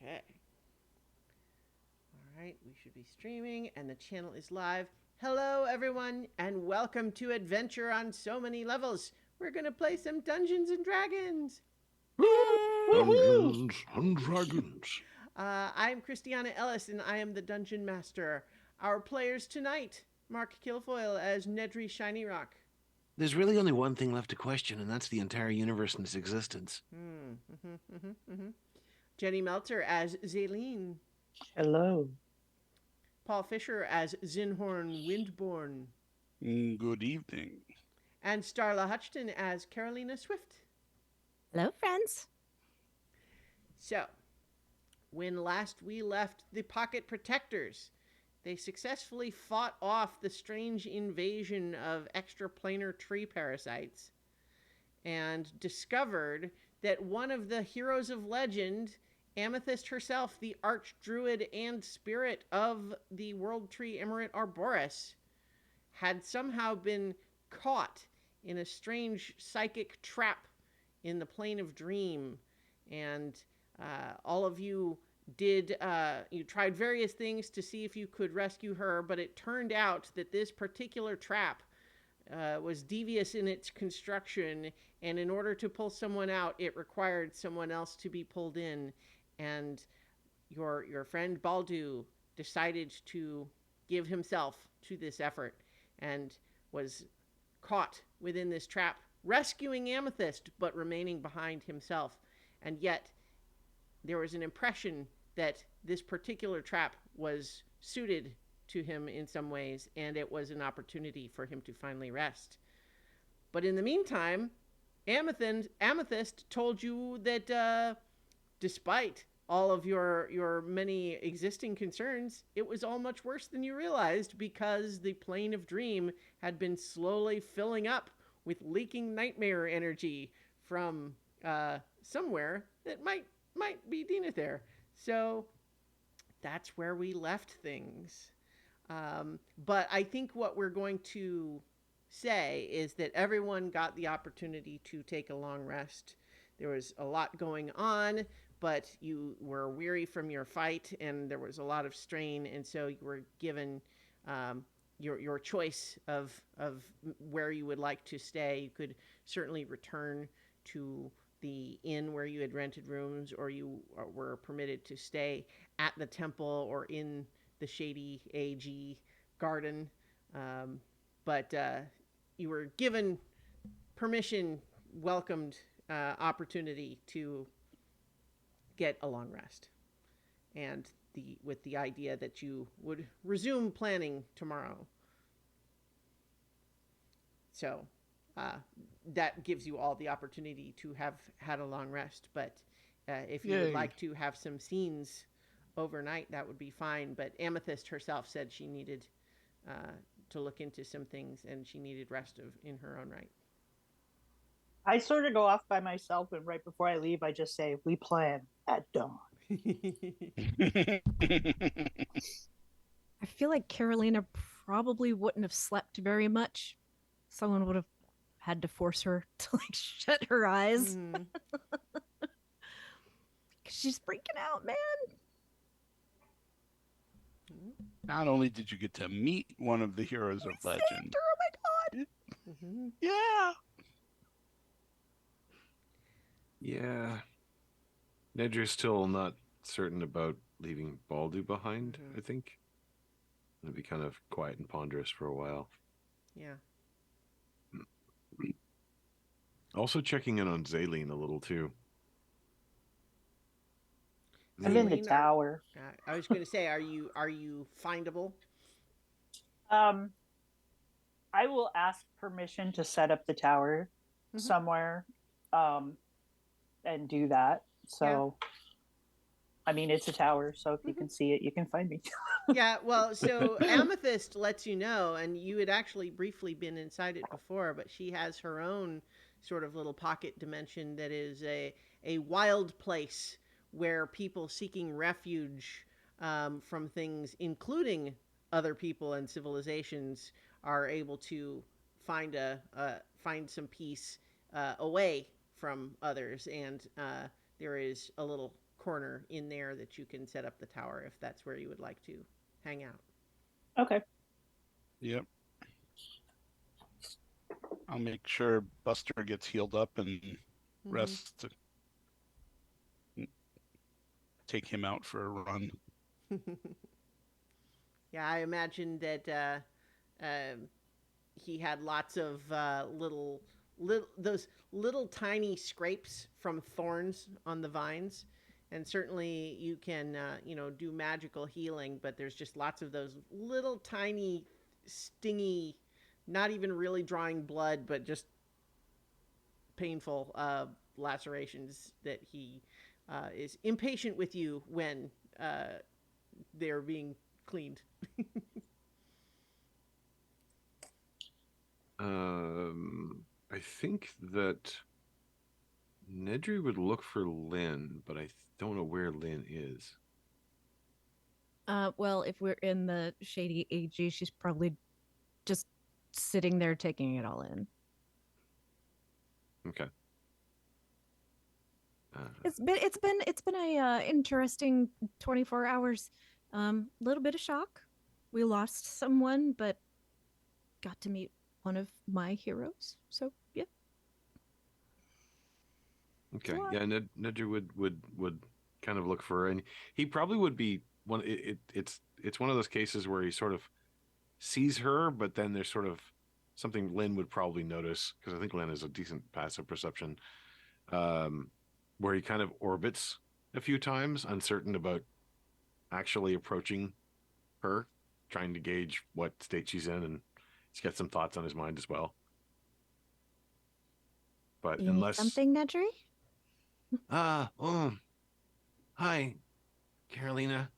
Okay. All right, we should be streaming, and the channel is live. Hello, everyone, and welcome to Adventure on So Many Levels. We're going to play some Dungeons and Dragons. Woohoo! Dungeons and Dragons. I'm Christiana Ellis, and I am the Dungeon Master. Our players tonight, Mark Kilfoyle as Nedry Shiny Rock. There's really only one thing left to question, and that's the entire universe and its existence. Jenny Meltzer as Zaleen. Hello. Paul Fisher as Zinhorn Windborn. Good evening. And Starla Hutchton as Carolina Swift. Hello, friends. So, when last we left the Pocket Protectors, they successfully fought off the strange invasion of extraplanar tree parasites and discovered that one of the heroes of legend, Amethyst herself, the archdruid and spirit of the World Tree Emerald Arboreus, had somehow been caught in a strange psychic trap in the plane of dream. And all of you you tried various things to see if you could rescue her, but it turned out that this particular trap was devious in its construction, and in order to pull someone out, it required someone else to be pulled in. And your friend Baldu decided to give himself to this effort and was caught within this trap, rescuing Amethyst, but remaining behind himself. And yet, there was an impression that this particular trap was suited to him in some ways, and it was an opportunity for him to finally rest. But in the meantime, Amethyst told you that despite all of your many existing concerns, it was all much worse than you realized, because the plane of dream had been slowly filling up with leaking nightmare energy from somewhere that might be Denethor. So that's where we left things. But I think what we're going to say is that everyone got the opportunity to take a long rest. There was a lot going on, but you were weary from your fight, and there was a lot of strain, and so you were given your choice of where you would like to stay. You could certainly return to the inn where you had rented rooms, or you were permitted to stay at the temple or in the shady AG garden. But you were given permission, welcomed opportunity to get a long rest, and with the idea that you would resume planning tomorrow. So that gives you all the opportunity to have had a long rest. But if you would like to have some scenes overnight, that would be fine. But Amethyst herself said she needed to look into some things, and she needed rest in her own right. I sort of go off by myself, and right before I leave, I just say, "We plan at dawn." I feel like Carolina probably wouldn't have slept very much. Someone would have had to force her to shut her eyes. Mm. She's freaking out, man. Not only did you get to meet one of the heroes of legend. Saved her, oh my god. Mm-hmm. Yeah. Yeah. Nedry's still not certain about leaving Baldu behind, I think. It'll be kind of quiet and ponderous for a while. Yeah. Also checking in on Zaleen a little too. I'm in the Zaleen, tower. I was going to say, are you findable? I will ask permission to set up the tower somewhere, and do that. So, yeah. I mean, it's a tower, so if you can see it, you can find me. Yeah, well, so Amethyst lets you know, and you had actually briefly been inside it before, but she has her own sort of little pocket dimension that is a wild place where people seeking refuge from things, including other people and civilizations, are able to find some peace away from others. And there is a little corner in there that you can set up the tower if that's where you would like to hang out. Okay. Yep. I'll make sure Buster gets healed up and rest to take him out for a run. Yeah, I imagine that he had lots of those little tiny scrapes from thorns on the vines, and certainly you can do magical healing, but there's just lots of those little tiny stingy, not even really drawing blood, but just painful lacerations that he is impatient with you when they're being cleaned. I think that Nedry would look for Lynn, but I don't know where Lynn is. Well, if we're in the shady AG, she's probably just sitting there taking it all in. Okay. It's been a interesting 24 hours. Little bit of shock. We lost someone, but got to meet one of my heroes. So yeah. Okay. Yeah, Nedry would kind of look for her, and he probably would be one. It's one of those cases where he sort of sees her, but then there's sort of something Lynn would probably notice, because I think Lynn has a decent passive perception, where he kind of orbits a few times, uncertain about actually approaching her, trying to gauge what state she's in, and he's got some thoughts on his mind as well. But You unless need something, Nedry? Oh, hi, Carolina.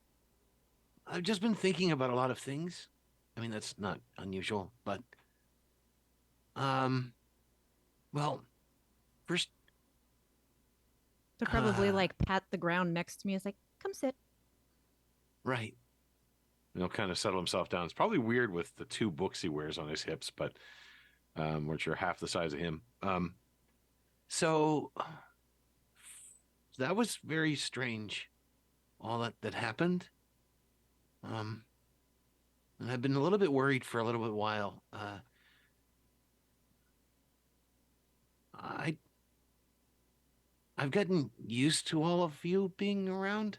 I've just been thinking about a lot of things. I mean, that's not unusual, but, well, first, To probably uh, like pat the ground next to me. It's like, come sit. right. he'll kind of settle himself down. It's probably weird with the 2 books he wears on his hips, but which are half the size of him. So, that was very strange, all that happened. And I've been a little bit worried for a little bit while. I I've gotten used to all of you being around,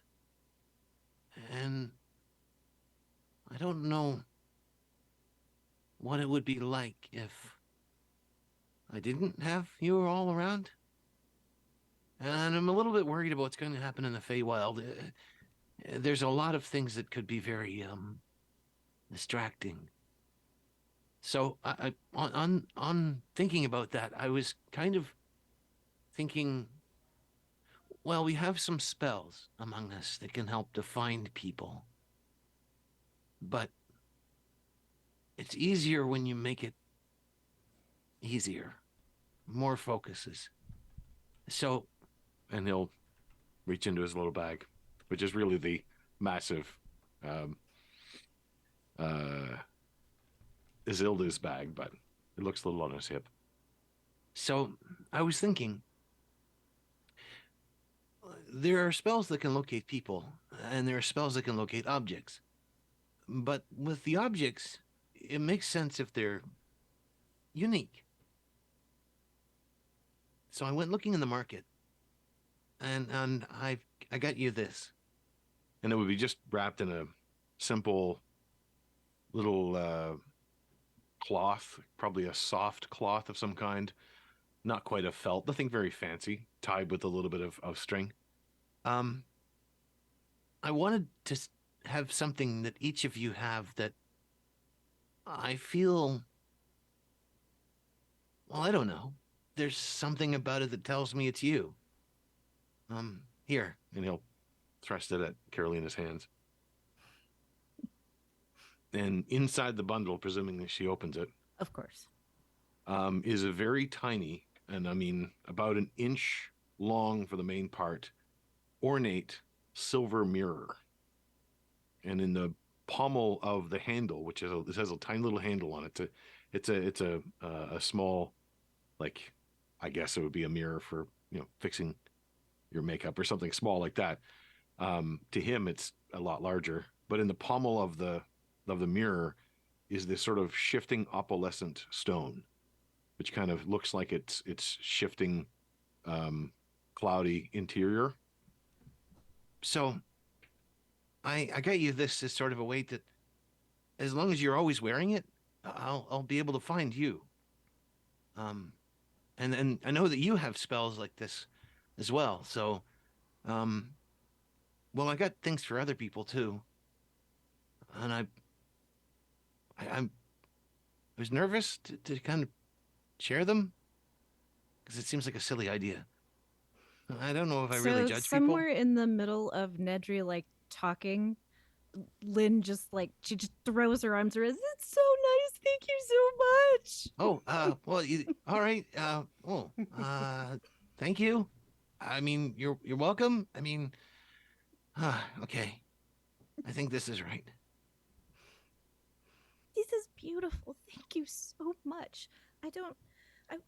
and I don't know what it would be like if I didn't have you all around. And I'm a little bit worried about what's going to happen in the Feywild. There's a lot of things that could be very distracting. So on thinking about that, I was kind of thinking, well, we have some spells among us that can help to find people. But it's easier when you make it easier. More focuses. So, And he'll reach into his little bag, which is really the massive Isilda's bag, but it looks a little on his hip. so I was thinking, there are spells that can locate people, and there are spells that can locate objects. But with the objects, it makes sense if they're unique. So I went looking in the market, and I got you this. And it would be just wrapped in a simple little cloth, probably a soft cloth of some kind, not quite a felt, nothing very fancy, tied with a little bit of string. I wanted to have something that each of you have that I feel, well, I don't know. There's something about it that tells me it's you. Here. And he'll thrust it at Carolina's hands. And inside the bundle, presuming that she opens it, Of course. is a very tiny, and I mean about an inch long for the main part, ornate silver mirror. And in the pommel of the handle, which it has a tiny little handle on it, it's a small, like, I guess it would be a mirror for fixing makeup or something small like that. To him, it's a lot larger. But in the pommel of the mirror is this sort of shifting opalescent stone, which kind of looks like it's shifting, cloudy interior. So I got you this as sort of a way that, as long as you're always wearing it, I'll be able to find you. And I know that you have spells like this as well. So, well, I got things for other people too, and I was nervous to kind of share them because it seems like a silly idea. I don't know if I really judge somewhere people. in the middle of Nedry like talking, Lynn just throws her arms around. It's so nice. Thank you so much. Oh, well, all right. Thank you. I mean, you're welcome. I mean, okay. I think this is right. This is beautiful. Thank you so much.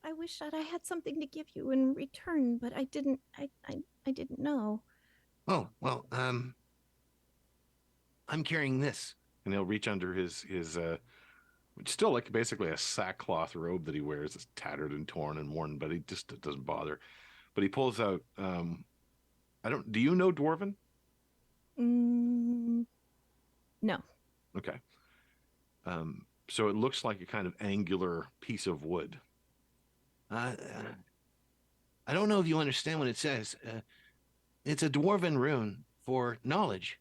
I wish that I had something to give you in return, but I didn't. I didn't know. Oh, well, I'm carrying this. And he'll reach under his which is still like basically a sackcloth robe that he wears. It's tattered and torn and worn, but he just doesn't bother. But he pulls out. I don't. Do you know Dwarven? No. Okay. So it looks like a kind of angular piece of wood. I don't know if you understand what it says. It's a dwarven rune for knowledge.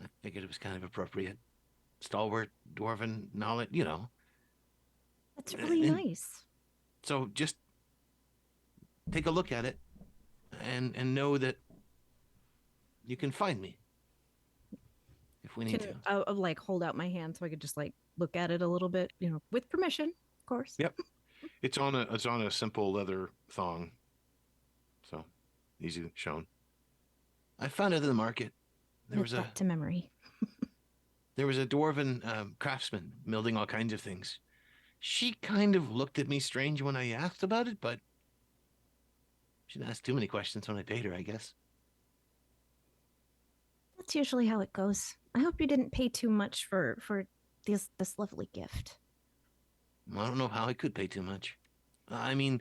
I figured it was kind of appropriate. Stalwart dwarven knowledge, you know. That's really And nice. so just take a look at it and know that you can find me if we need to. I'll like hold out my hand so I could just like look at it a little bit, with permission, of course. Yep. It's on a simple leather thong, so easy shown. I found it in the market. There Commit was that to memory. there was a dwarven craftsman building all kinds of things. She kind of looked at me strange when I asked about it, but she didn't ask too many questions when I paid her, I guess. That's usually how it goes. I hope you didn't pay too much for this lovely gift. I don't know how I could pay too much. I mean,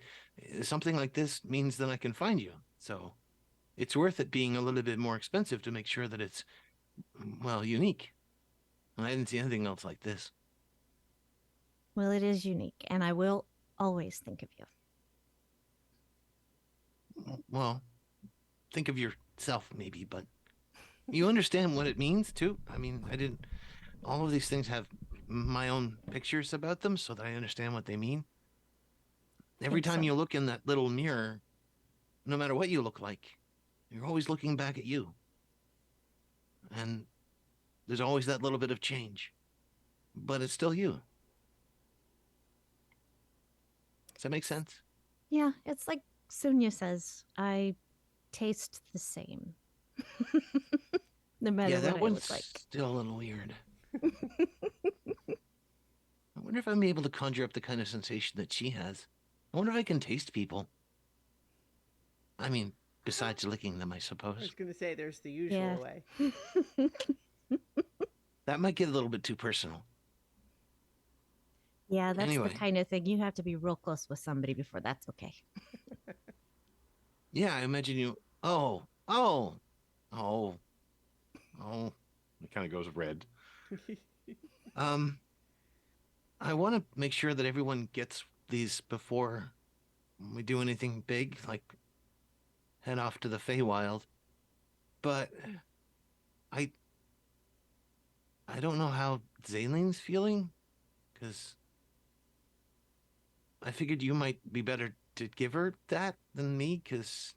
something like this means that I can find you, so it's worth it being a little bit more expensive to make sure that it's, well, unique. I didn't see anything else like this. Well, it is unique, and I will always think of you. Well, think of yourself maybe, but you understand what it means too? I mean, all of these things have my own pictures about them so that I understand what they mean. Every Think time so. you look in that little mirror, no matter what you look like, you're always looking back at you. And there's always that little bit of change. But it's still you. Does that make sense? Yeah, it's like Sonia says, I taste the same. No matter Yeah, what that I one's look like. still a little weird. I wonder if I'm able to conjure up the kind of sensation that she has. I wonder if I can taste people. I mean, besides licking them, I I suppose. was going to say there's the usual Yeah. way. That might get a little bit too personal. Yeah, that's Anyway. the kind of thing you have to be real close with somebody before that's okay. Yeah, I imagine you. Oh. It kind of goes red. I want to make sure that everyone gets these before we do anything big, like head off to the Feywild. But I don't know how Zalen's feeling, because I figured you might be better to give her that than me, because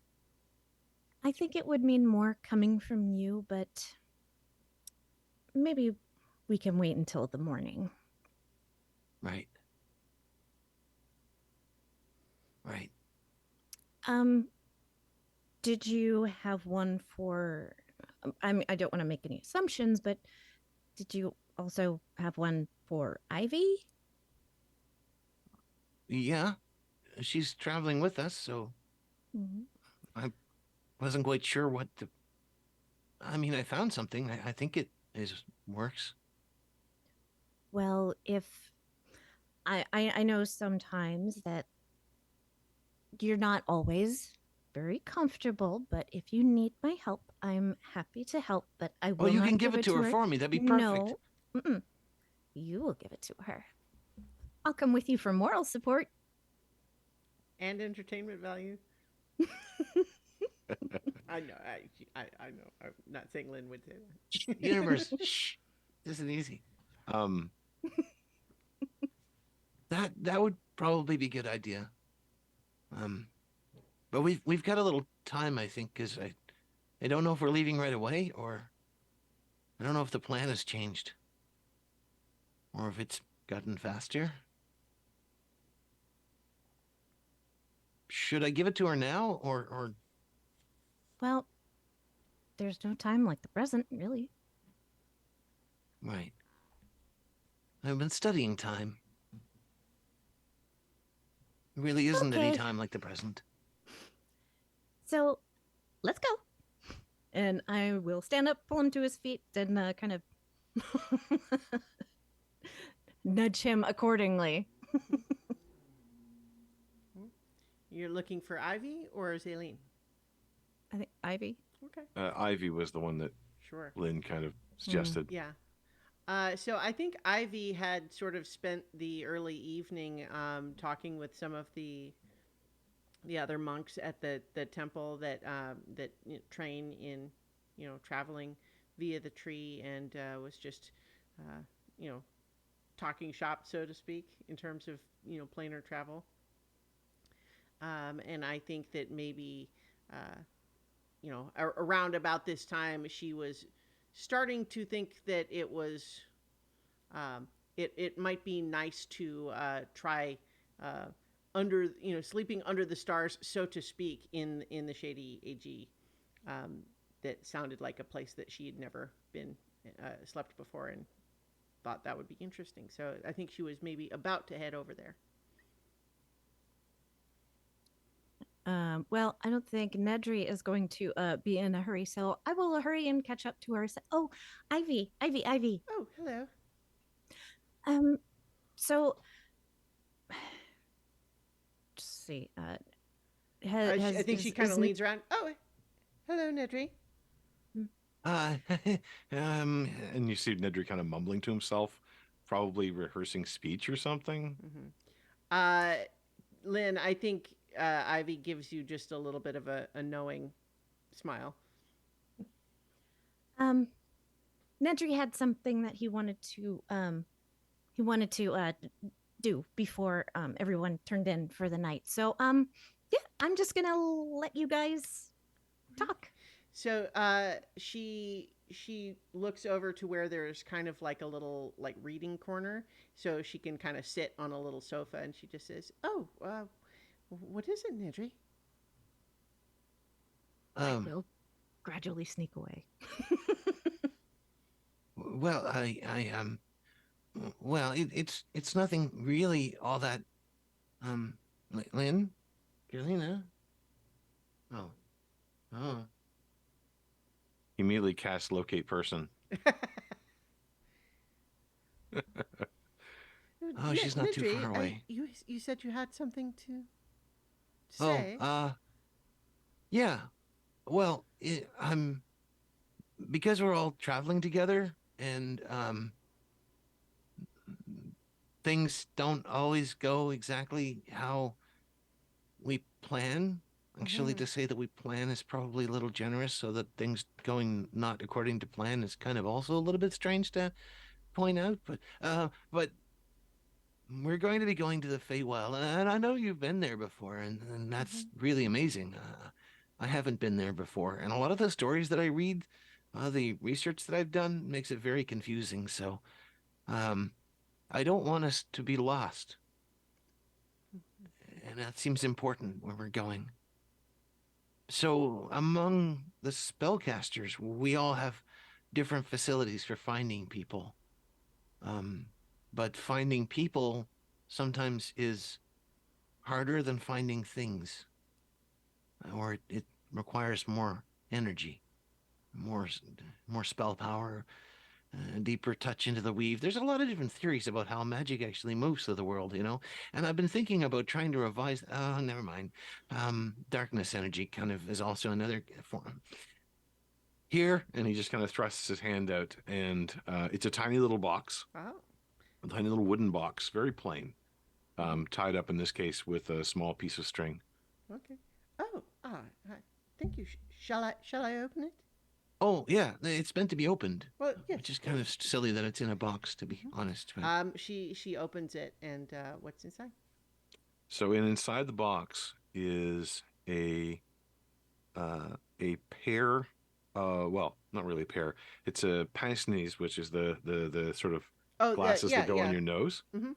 I think it would mean more coming from you, but maybe we can wait until the morning. right. Did you have one for I don't want to make any assumptions, but did you also have one for Ivy? Yeah, she's traveling with us, so Mhm. wasn't quite sure what the. I mean, I found something. I think it works. Well, if I know sometimes that you're not always very comfortable, but if you need my help, I'm happy to help, but I Oh, will you not can give give it to her for me. That'd be perfect. No. Mm-mm. You will give it to her. I'll come with you for moral support. And entertainment value. I know. I know. I'm not saying Lynn would say that. Universe, shh. This isn't easy. Um, That would probably be a good idea. Um, but we've got a little time, I think, because I don't know if we're leaving right away, or I don't know if the plan has changed, or if it's gotten faster. Should I give it to her now, or Well, there's no time like the present, really. right? I've been studying time. There really isn't any Okay. time like the present. So, let's go. And I will stand up, pull him to his feet, and kind of nudge him accordingly. You're looking for Ivy or Zaleen? I think Ivy. Okay. Ivy was the one that Sure. Lynn kind of suggested. Yeah. So I think Ivy had sort of spent the early evening talking with some of the other monks at the temple that train in traveling via the tree, and was just you know talking shop, so to speak, in terms of planar travel. And I think that maybe around about this time she was starting to think that it was it might be nice to try under sleeping under the stars, so to speak, in the shady AG. That sounded like a place that she had never been slept before, and thought that would be interesting. So I think she was maybe about to head over there. Well, I don't think Nedry is going to be in a hurry, so I will hurry and catch up to her. Oh, Ivy, Ivy, Ivy. Oh, hello. So let's see. I think she kind of leans around. Oh, hello, Nedry. And you see Nedry kind of mumbling to himself, probably rehearsing speech or something. Mm-hmm. Lynn, I think Ivy gives you just a little bit of a knowing smile. Nedry had something that he wanted to do before everyone turned in for the night. So yeah, I'm just gonna let you guys talk. So she looks over to where there's kind of like a little like reading corner, so she can kind of sit on a little sofa, and she just says, "Oh, what is it, Nedry?" I will gradually sneak away. Well, well, it's nothing really all that. Lynn, Carolina. Oh, oh. He immediately casts locate person. Oh, she's not too Nedry, far away. You said you had something to Oh, say. yeah. Well, I'm because we're all traveling together, and things don't always go exactly how we plan. Actually, Mhm. to say that we plan is probably a little generous, so that things going not according to plan is kind of also a little bit strange to point out. But we're going to be going to the Feywild, and I know you've been there before, and that's really amazing. I haven't been there before, and a lot of the stories that I read, the research that I've done makes it very confusing. So, I don't want us to be lost, and that seems important where we're going. So, among the spellcasters, we all have different facilities for finding people. Um, but finding people sometimes is harder than finding things, or requires more energy, more more spell power, a deeper touch into the weave. There's a lot of different theories about how magic actually moves through the world, you know. And I've been thinking about trying to revise. Oh, never mind. Darkness energy kind of is also another form. Here, and he just kind of thrusts his hand out, and it's a tiny little box, Oh. a tiny little wooden box, very plain, tied up in this case with a small piece of string. Okay. Oh. Thank you. Shall I open it? Oh, yeah, it's meant to be opened. Well, yes. Which is kind of silly that it's in a box, to be honest. But... She opens it, and what's inside? So, inside the box is a pair. Well, not really a pair. It's a pince-nez, which is the sort of Oh, glasses yeah, that go on yeah. your nose. Mm-hmm.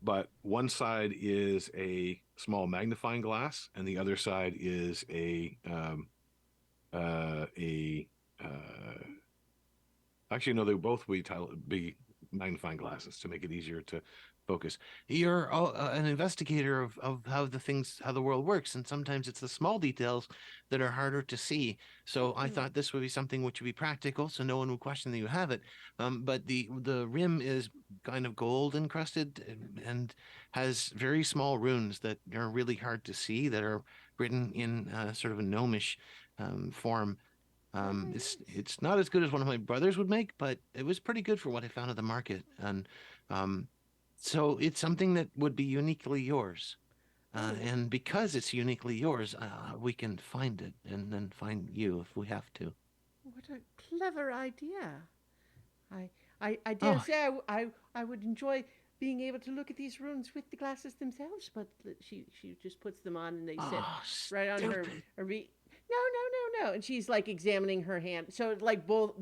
But one side is a small magnifying glass, and the other side is a actually no, they both be magnifying glasses to make it easier to focus. You're an investigator of how the world works, and sometimes it's the small details that are harder to see. So I thought this would be something which would be practical, so no one would question that you have it. But the rim is kind of gold encrusted and has very small runes that are really hard to see, that are written in sort of a gnomish form. It's not as good as one of my brothers would make, but it was pretty good for what I found at the market. And so it's something that would be uniquely yours. And because it's uniquely yours, we can find it and then find you if we have to. What a clever idea! I dare say I would enjoy being able to look at these runes with the glasses themselves, but she just puts them on and they sit right on her. No, and she's like examining her hand. So like both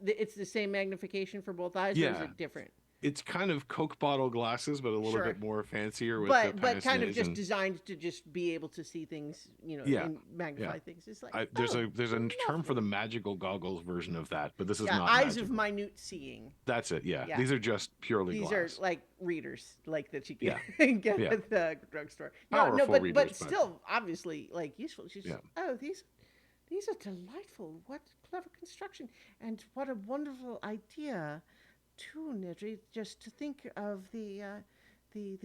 it's the same magnification for both eyes, or is it different? It's kind of Coke bottle glasses, but a little bit more fancier with but kind of just designed to just be able to see things, and magnify things. It's like there's a term for the magical goggles version of that, but this is not eyes magical. of minute seeing. That's it. Yeah. These are just purely these glass. are like readers, like that you can get Yeah. at the drugstore. Powerful but readers, still obviously like useful. She's these are delightful. What clever construction, and what a wonderful idea, too, Nedry. Just to think of the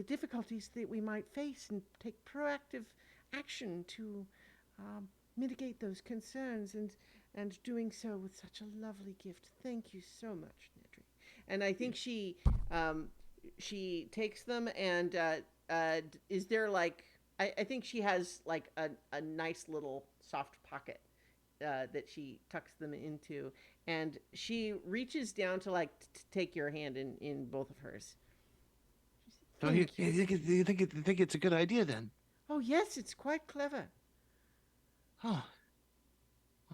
difficulties that we might face and take proactive action to mitigate those concerns, and doing so with such a lovely gift. Thank you so much, Nedry. And I think she takes them, and is there like I think she has like a nice little soft pocket that she tucks them into, and she reaches down to like take your hand in both of hers. So you think it's a good idea then? Oh yes, it's quite clever. Oh,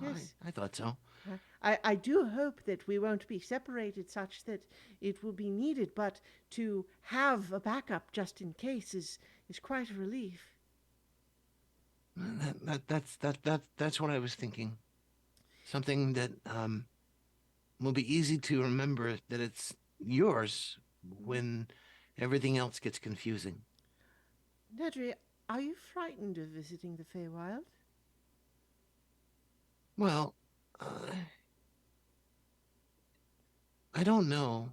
well, yes, I thought so. I do hope that we won't be separated such that it will be needed, but to have a backup just in case is quite a relief. That's what I was thinking. Something that will be easy to remember that it's yours when everything else gets confusing. Nedry, are you frightened of visiting the Feywild? Well, I don't know.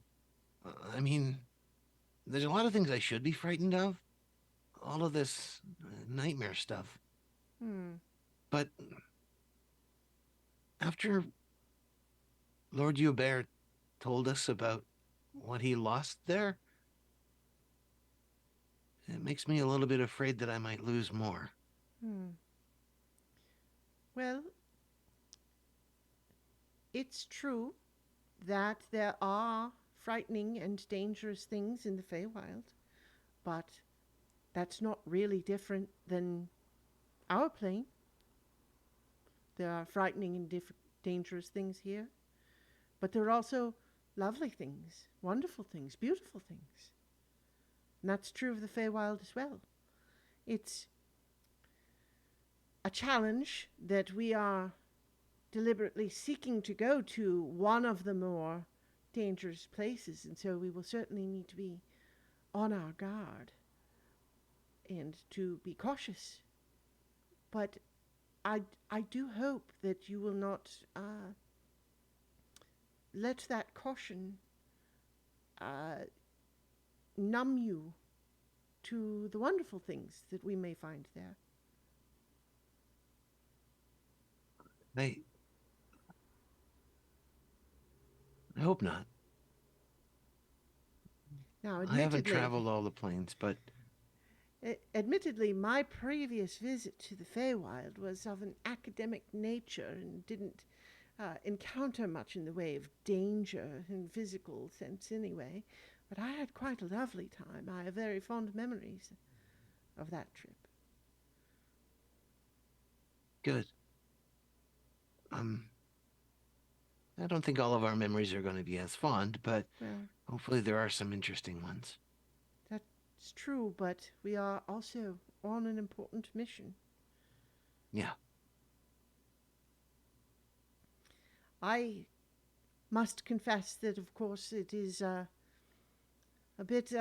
I mean, there's a lot of things I should be frightened of. All of this nightmare stuff. But after Lord Hubert told us about what he lost there, it makes me a little bit afraid that I might lose more. Well, it's true that there are frightening and dangerous things in the Feywild, but that's not really different than our plane. There are frightening and dangerous things here, but there are also lovely things, wonderful things, beautiful things. And that's true of the Feywild as well. It's a challenge that we are deliberately seeking to go to one of the more dangerous places, and so we will certainly need to be on our guard and to be cautious. But I do hope that you will not let that caution uh, numb you to the wonderful things that we may find there. I hope not. Now, I haven't admittedly, traveled all the planes, but admittedly, my previous visit to the Feywild was of an academic nature and didn't encounter much in the way of danger in physical sense anyway. But I had quite a lovely time. I have very fond memories of that trip. good. I don't think all of our memories are going to be as fond, but Well, hopefully there are some interesting ones. that's true, but we are also on an important mission. Yeah. I must confess that, of course, it is a bit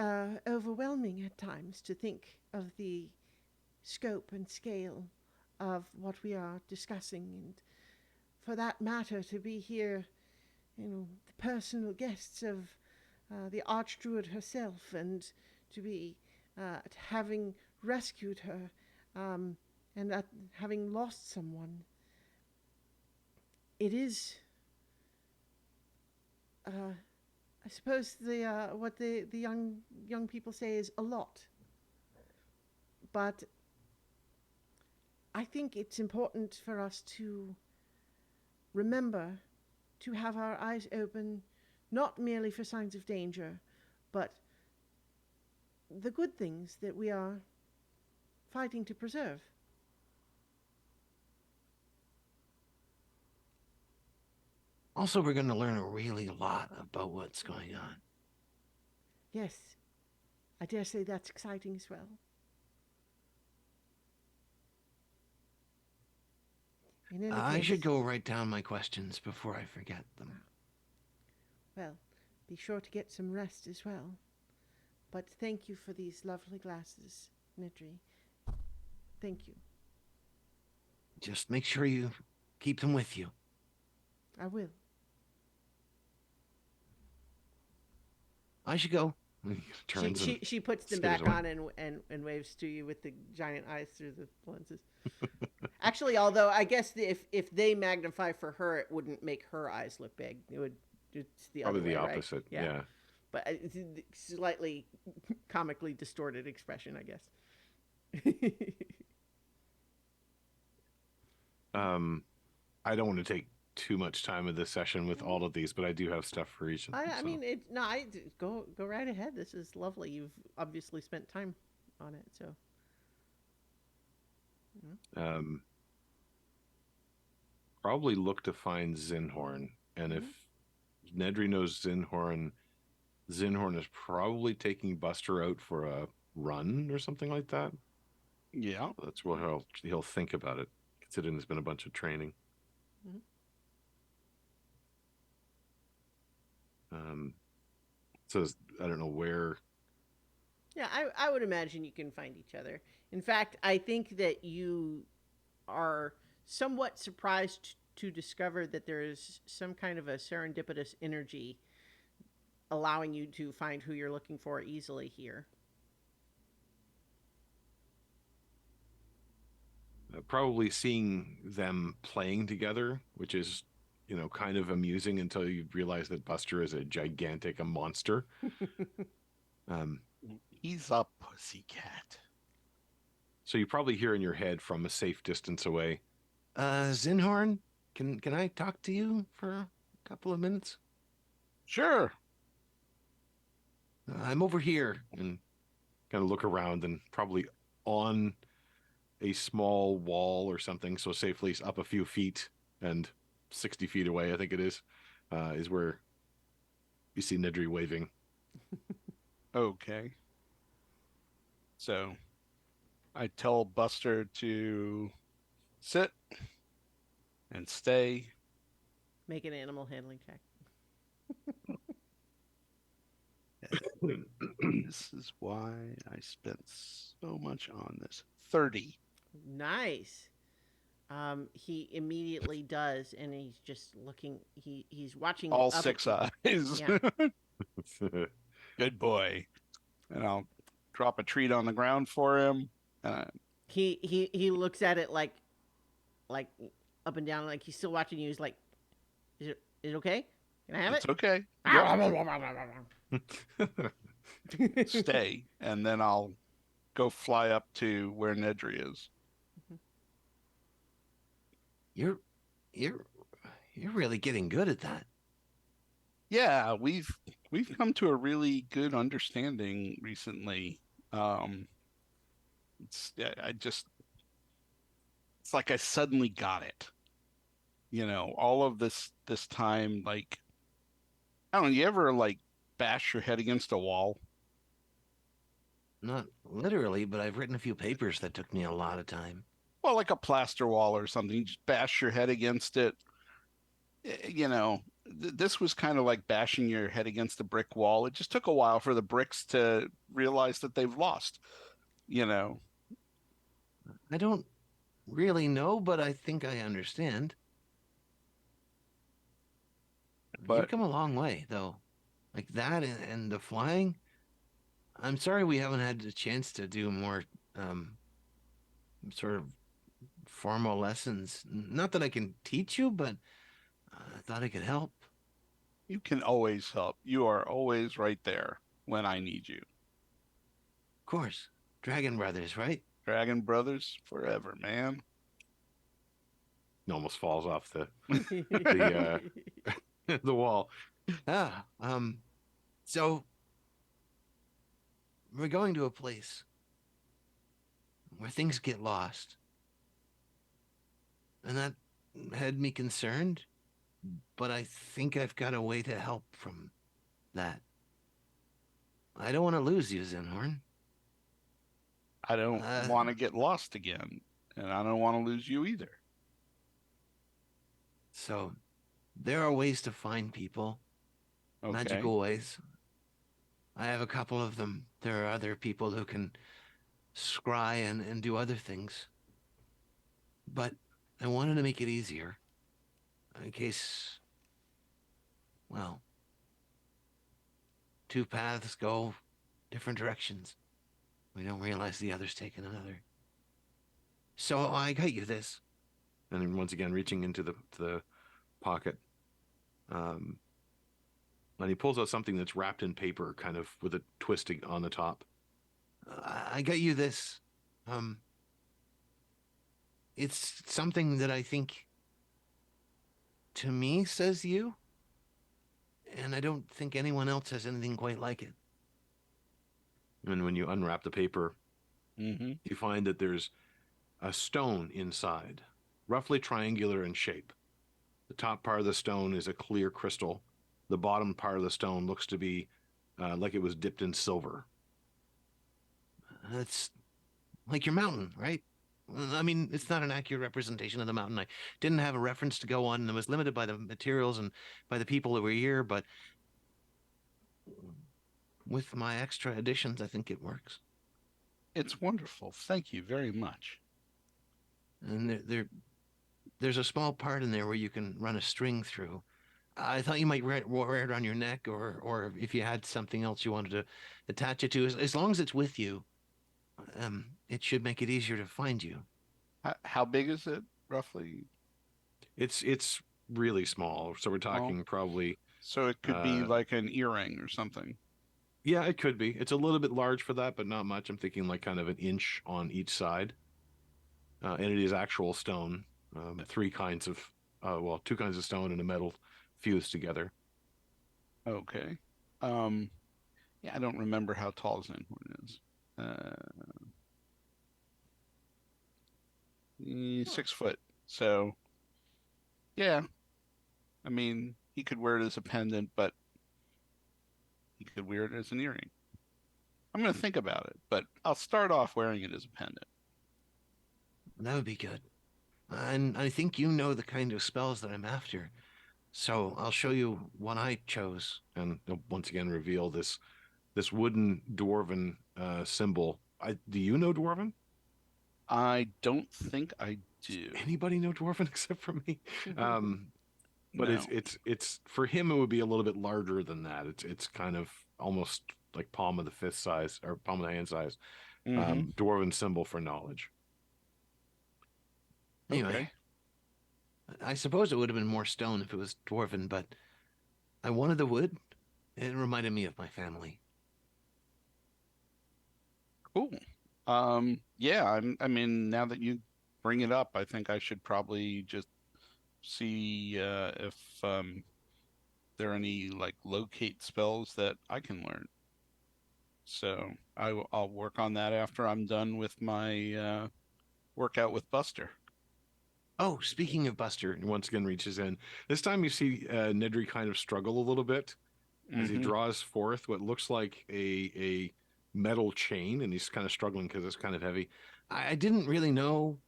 overwhelming at times to think of the scope and scale of what we are discussing, and for that matter, to be here, the personal guests of the Archdruid herself, and to be having rescued her and having lost someone. It is, I suppose, what the young people say is a lot. But I think it's important for us to remember to have our eyes open, not merely for signs of danger, but the good things that we are fighting to preserve. Also, we're going to learn a really lot about what's going on. Yes, I dare say that's exciting as well. In any I case, should go write down my questions before I forget them. well, be sure to get some rest as well. But thank you for these lovely glasses, Nedry. Thank you. Just make sure you keep them with you. I will. I should go. Turns She puts them skitters back away. on and waves to you with the giant eyes through the lenses. Actually, although I guess if they magnify for her, it wouldn't make her eyes look big. It's the probably other the way, right? opposite. Yeah. But it's a slightly comically distorted expression, I guess. I don't want to take too much time of this session with all of these, but I do have stuff for each of them. I mean, go right ahead. This is lovely. You've obviously spent time on it, so. Probably look to find Zinhorn, and if Nedry knows Zinhorn is probably taking Buster out for a run or something like that. Yeah. That's what he'll think about it, considering there's been a bunch of training. So I don't know where. Yeah, I would imagine you can find each other. In fact, I think that you are somewhat surprised to discover that there is some kind of a serendipitous energy allowing you to find who you're looking for easily here. Probably seeing them playing together, which is, kind of amusing until you realize that Buster is a monster. He's a pussycat. So you probably hear in your head from a safe distance away, Zinhorn, can I talk to you for a couple of minutes? Sure. I'm over here. and kind of look around, and probably on a small wall or something, so safely up a few feet and 60 feet away, I think it is where you see Nedry waving. Okay. So I tell Buster to sit and stay. Make an animal handling check. This is why I spent so much on this. 30. Nice. He immediately does, and he's just looking. He's watching All up at 6 you. eyes. Yeah. Good boy. And I'll drop a treat on the ground for him. Uh, He looks at it like up and down, like he's still watching you. He's like, is it okay? Can I have it's it? okay. Stay. And then I'll go fly up to where Nedry is. You're you're you're really getting good at that. Yeah, we've come to a really good understanding recently. Um, I just it's like I suddenly got it. All of this time, like I don't know, you ever like bash your head against a wall? Not literally, but I've written a few papers that took me a lot of time. Well, like a plaster wall or something. You just bash your head against it. This was kind of like bashing your head against a brick wall. It just took a while for the bricks to realize that they've lost. You know, I don't really know, but I think I understand. You've but come a long way, though. Like that and the flying. I'm sorry we haven't had the chance to do more um, sort of formal lessons. Not that I can teach you, but I thought I could help. you can always help. You are always right there when I need you. Of course. Dragon Brothers, right? Dragon Brothers forever, man. Almost falls off the the wall. Ah, so we're going to a place where things get lost. And that had me concerned, but I think I've got a way to help from that. I don't want to lose you, Zenhorn. I don't want to get lost again, and I don't want to lose you either. So there are ways to find people, Okay. magical ways. I have a couple of them. There are other people who can scry and do other things. But I wanted to make it easier in case, well, two paths go different directions. We don't realize the other's taken another. So I got you this. And then once again, reaching into the pocket, and he pulls out something that's wrapped in paper, kind of with a twisting on the top. I got you this. It's something that I think to me says you, and I don't think anyone else has anything quite like it. And when you unwrap the paper, Mm-hmm. you find that there's a stone inside, roughly triangular in shape. The top part of the stone is a clear crystal. The bottom part of the stone looks to be like it was dipped in silver. It's like your mountain, right? I mean, it's not an accurate representation of the mountain. I didn't have a reference to go on, and it was limited by the materials and by the people that were here, but with my extra additions, I think it works. It's wonderful. Thank you very much. And there's a small part in there where you can run a string through. I thought you might wear it around your neck, or if you had something else you wanted to attach it to. As long as it's with you, it should make it easier to find you. How big is it, roughly? It's really small, so we're talking probably. So it could be like an earring or something. Yeah, it could be. It's a little bit large for that, but not much. I'm thinking like kind of an inch on each side. And it is actual stone. Two kinds of stone and a metal fused together. Okay. Yeah, I don't remember how tall Zenhorn is. 6 foot. So, yeah. I mean, he could wear it as a pendant, but he could wear it as an earring. I'm going to think about it, but I'll start off wearing it as a pendant. That would be good. And I think you know the kind of spells that I'm after. So I'll show you one I chose. And he'll once again reveal this wooden dwarven symbol. Do you know dwarven? I don't think I do. Anybody know Dwarven except for me? But No. it's for him it would be a little bit larger than that. It's kind of almost like palm of the fist size or palm of the hand size. Mm-hmm. Dwarven symbol for knowledge. Anyway, Okay. I suppose it would have been more stone if it was dwarven, but I wanted the wood. It reminded me of my family. Cool. Yeah, I mean, now that you bring it up, I think I should probably just see if there are any like locate spells that I can learn. So I'll work on that after I'm done with my workout with Buster. Oh, speaking of Buster, Once again reaches in. This time you see Nedry kind of struggle a little bit as he Mm-hmm. draws forth what looks like a metal chain, and he's kind of struggling because it's kind of heavy. I didn't really know.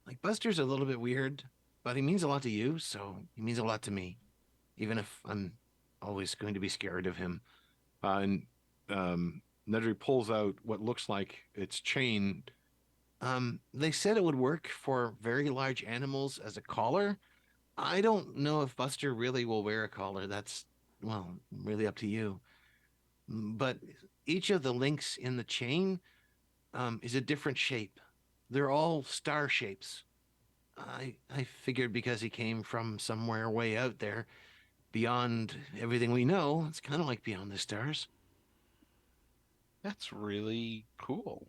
Like, Buster's a little bit weird, but he means a lot to you, so he means a lot to me, even if I'm always going to be scared of him. And Nedry pulls out what looks like its chain. They said it would work for very large animals as a collar. I don't know if Buster really will wear a collar. That's, well, really up to you. But each of the links in the chain is a different shape. They're all star shapes. I figured because he came from somewhere way out there, beyond everything we know, it's kind of like beyond the stars. That's really cool.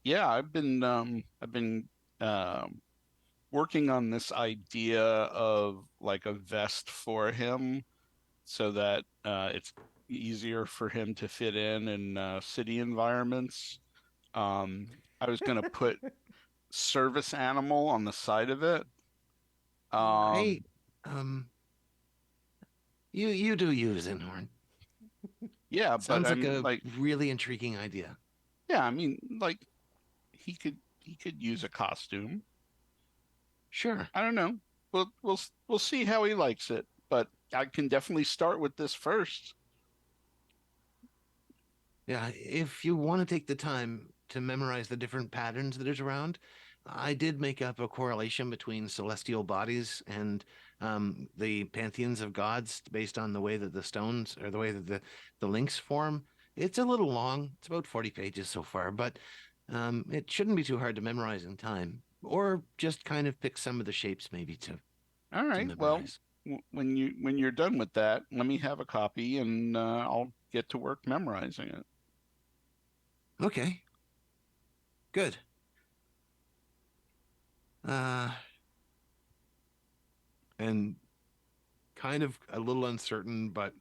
Yeah, I've been um working on this idea of like a vest for him so that it's easier for him to fit in city environments. Um, I was gonna put service animal on the side of it. I, Um, um, you do you, Zinhorn. yeah, but Sounds like I'm a like, really intriguing idea. yeah, I mean, like he could use a costume. Sure. I don't know. We'll see how he likes it, but I can definitely start with this first. Yeah, if you want to take the time to memorize the different patterns that is around, I did make up a correlation between celestial bodies and the pantheons of gods based on the way that the stones or the way that the links form. It's a little long. It's about 40 pages so far, but it shouldn't be too hard to memorize in time. Or just kind of pick some of the shapes maybe All to right. Well, memorize. when you're done with that, let me have a copy and I'll get to work memorizing it. Okay, good. Uh, And kind of a little uncertain, but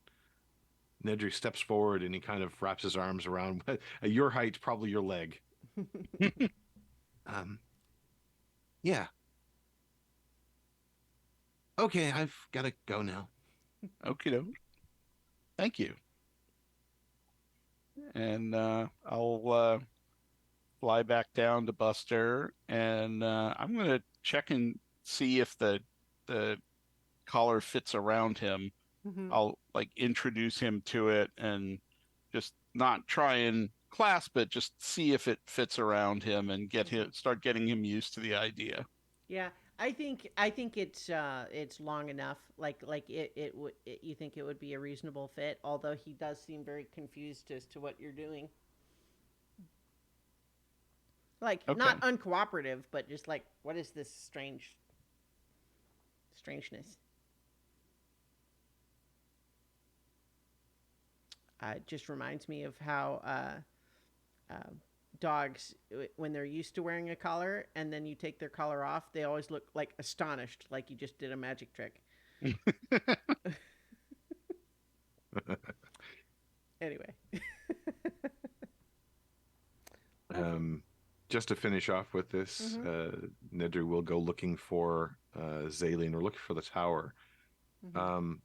Nedry steps forward and he kind of wraps his arms around at your height, probably your leg. um, yeah. Okay, I've got to go now. Okay, doke. Thank you. And I'll fly back down to Buster, and I'm gonna check and see if the collar fits around him. Mhm. I'll like introduce him to it and just not try and clasp it, just see if it fits around him and start getting him used to the idea. Yeah, I think it's long enough. Like it would you think it would be a reasonable fit, although he does seem very confused as to what you're doing. Like Okay. not uncooperative, but just like what is this strangeness? It just reminds me of how uh, dogs, when they're used to wearing a collar and then you take their collar off, they always look like astonished, like you just did a magic trick. Anyway. Um, just to finish off with this, Mhm. Nedry will go looking for Zaline or looking for the tower. Mhm.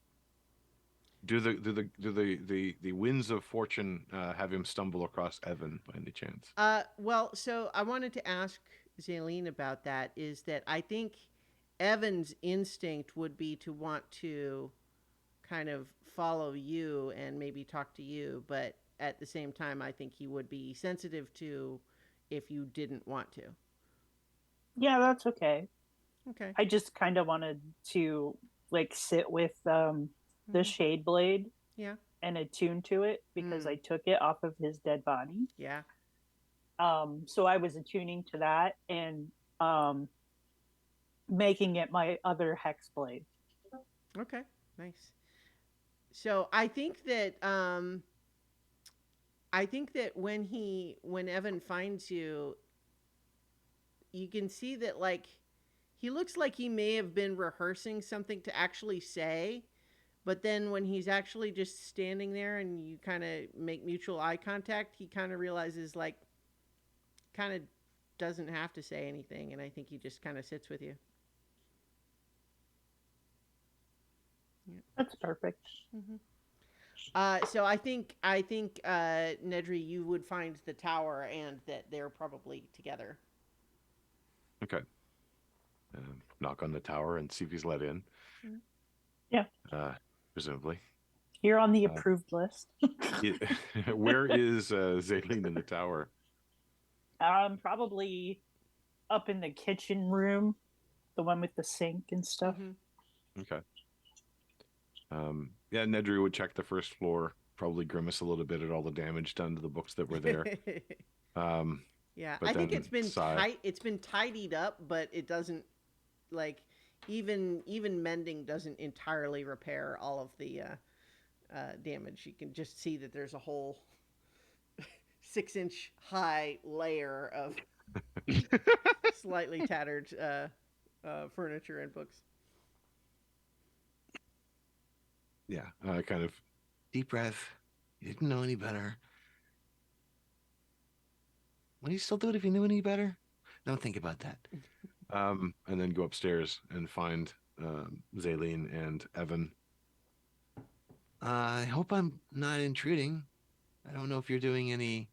Do the winds of fortune have him stumble across Evan by any chance? Well, so I wanted to ask Zaleen about that. Is that I think Evan's instinct would be to want to kind of follow you and maybe talk to you, but at the same time, I think he would be sensitive to if you didn't want to. Yeah, that's okay. Okay. I just kind of wanted to like sit with the Mhm. shade blade Yeah. and attune to it because I took it off of his dead body. Yeah. So I was attuning to that and um, making it my other hex blade. Okay. Nice. So I think that when Evan finds you, you can see that like he looks like he may have been rehearsing something to actually say, but then when he's actually just standing there and you kind of make mutual eye contact, he kind of realizes like kind of doesn't have to say anything, and I think he just kind of sits with you. Yeah. That's perfect. Mm-hmm. So I think Nedry, you would find the tower and that they're probably together. Okay. Knock on the tower and see if he's let in. Yeah. Presumably. You're on the approved list. Where is Zaleen in the tower? Probably up in the kitchen room, the one with the sink and stuff. Mm-hmm. Okay. Yeah, Nedry would check the first floor, probably grimace a little bit at all the damage done to the books that were there. Yeah, But I think then it's been sigh. it's been tidied up, but it doesn't like even mending doesn't entirely repair all of the damage. You can just see that there's a whole 6-inch high layer of slightly tattered furniture and books. Yeah, kind of Deep breath. You didn't know any better. Would you still do it if you knew any better? Don't think about that. and then go upstairs and find Zaleen and Evan. I hope I'm not intruding. I don't know if you're doing any,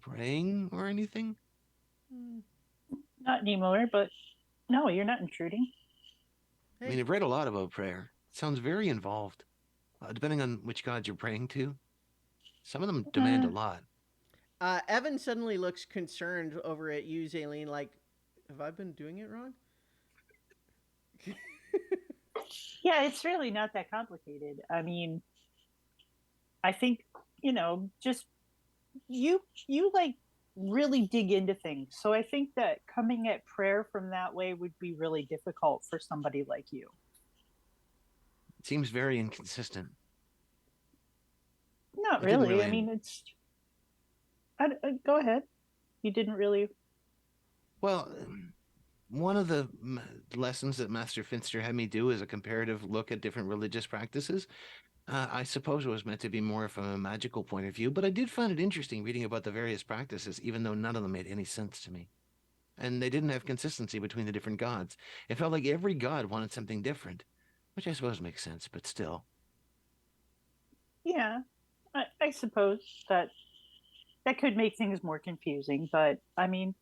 praying or anything. Not anymore, but no, you're not intruding. I mean, I've read a lot about prayer. It sounds very involved, depending on which god you're praying to. Some of them demand a lot. Evan suddenly looks concerned over at you, Zaleen, like, have I been doing it wrong? Yeah, it's really not that complicated. I mean, I think, just you like really dig into things. So I think that coming at prayer from that way would be really difficult for somebody like you. It seems very inconsistent. Not You didn't really. really. I mean, go ahead. You didn't really. Well, one of the lessons that Master Finster had me do is a comparative look at different religious practices. I suppose it was meant to be more from a magical point of view, but I did find it interesting reading about the various practices, even though none of them made any sense to me. And they didn't have consistency between the different gods. It felt like every god wanted something different, which I suppose makes sense, but still. Yeah, I suppose that could make things more confusing, but I mean,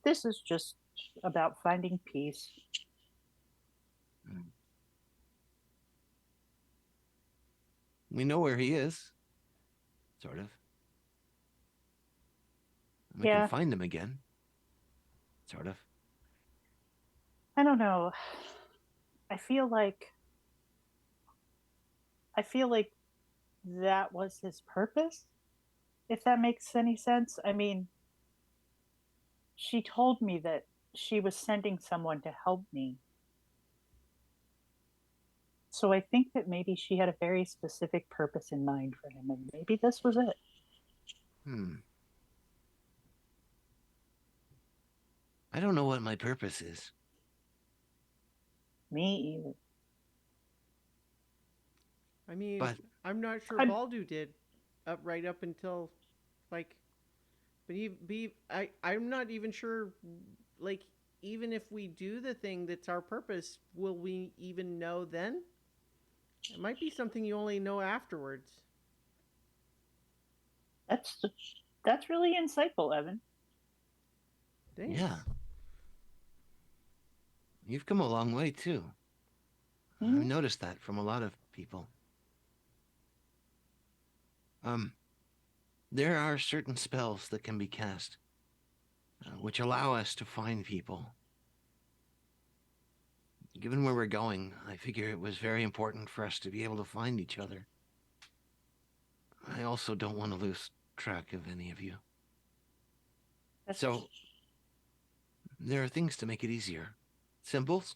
this is just about finding peace. We know where he is, sort of. We Yeah. can find him again, sort of. I don't know. I feel like that was his purpose, if that makes any sense. I mean, she told me that she was sending someone to help me. So I think that maybe she had a very specific purpose in mind for him, and maybe this was it. I don't know what my purpose is. Me either. I mean, But I'm not sure Baldu did, right up until, like, but I'm not even sure, like, even if we do the thing that's our purpose, will we even know then? It might be something you only know afterwards. That's really insightful, Evan. Thanks. Yeah. You've come a long way, too. Mm-hmm. I've noticed that from a lot of people. There are certain spells that can be cast. which allow us to find people. Given where we're going, I figure it was very important for us to be able to find each other. I also don't want to lose track of any of you. That's- So, there are things to make it easier. Symbols,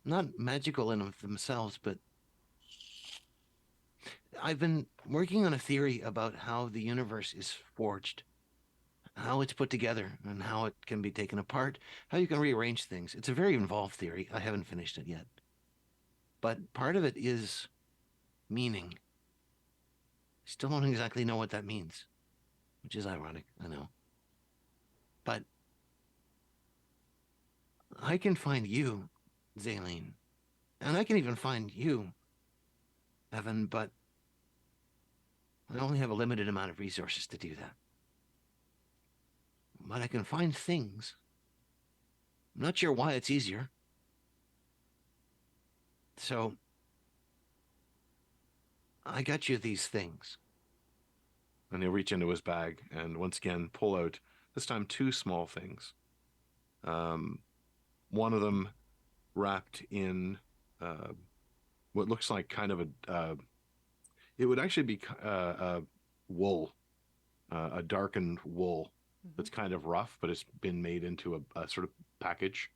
not magical in of themselves, but I've been working on a theory about how the universe is forged, how it's put together, and how it can be taken apart, how you can rearrange things. It's a very involved theory. I haven't finished it yet. But part of it is meaning. Still don't exactly know what that means, which is ironic, I know. But I can find you, Zaleen, and I can even find you, Evan, but I only have a limited amount of resources to do that. But I can find things. I'm not sure why it's easier. So, I got you these things. And he'll reach into his bag and once again pull out, this time, two small things. One of them wrapped in what looks like kind of it would actually be wool, a darkened wool that's kind of rough, but it's been made into a sort of package.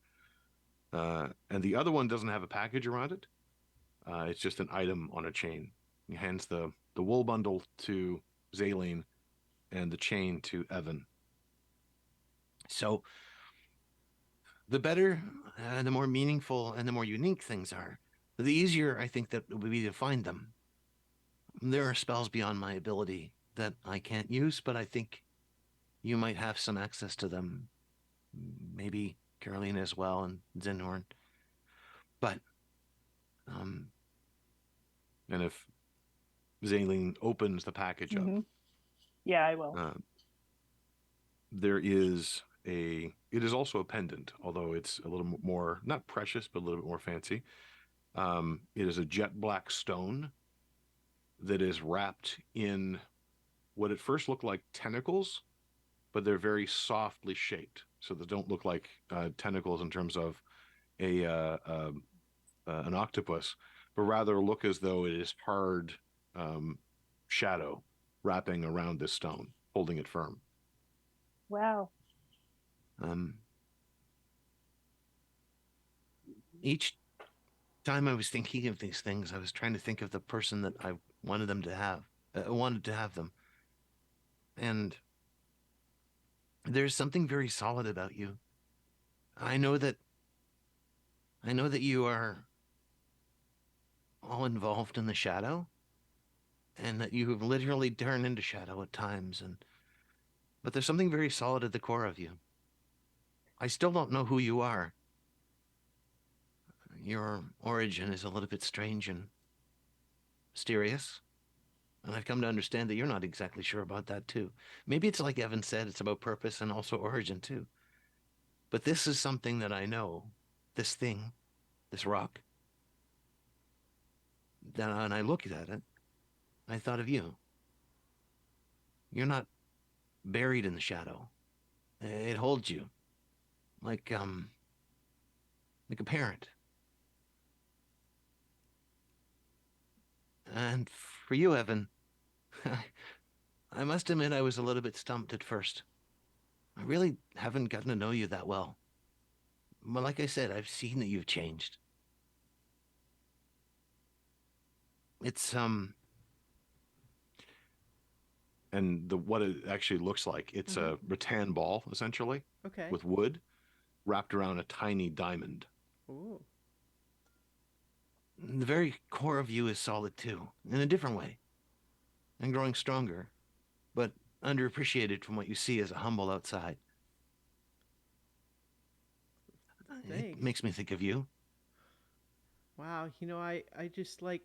And the other one doesn't have a package around it. It's just an item on a chain. He hands the wool bundle to Zaleen and the chain to Evan. So, the better, the more meaningful, and the more unique things are, the easier I think that it would be to find them. There are spells beyond my ability that I can't use, but I think you might have some access to them. Maybe Carolina as well, and Zenhorn. But, And if Zaleen opens the package up, Yeah, I will. there is it is also a pendant, although it's a little more, not precious, but a little bit more fancy. It is a jet black stone that is wrapped in what at first look like tentacles, but they're very softly shaped. So they don't look like tentacles in terms of an octopus, but rather look as though it is hard shadow wrapping around this stone, holding it firm. Wow. Each time I was thinking of these things, I was trying to think of the person that I wanted them to have, wanted to have them. And there's something very solid about you. I know that you are all involved in the shadow, and that you have literally turned into shadow at times, but there's something very solid at the core of you. I still don't know who you are. Your origin is a little bit strange and mysterious, and I've come to understand that you're not exactly sure about that too. Maybe it's like Evan said, it's about purpose and also origin too. But this is something that I know, this thing, this rock. Then when I looked at it, I thought of you. You're not buried in the shadow. It holds you like a parent. And for you, Evan, I must admit I was a little bit stumped at first. I really haven't gotten to know you that well. But like I said, I've seen that you've changed. It's And what it actually looks like, it's a rattan ball essentially, Okay. with wood wrapped around a tiny diamond. Ooh. the very core of you is solid too, in a different way, and growing stronger, but underappreciated from what you see as a humble outside. It Thanks. makes me think of you. Wow. I just like.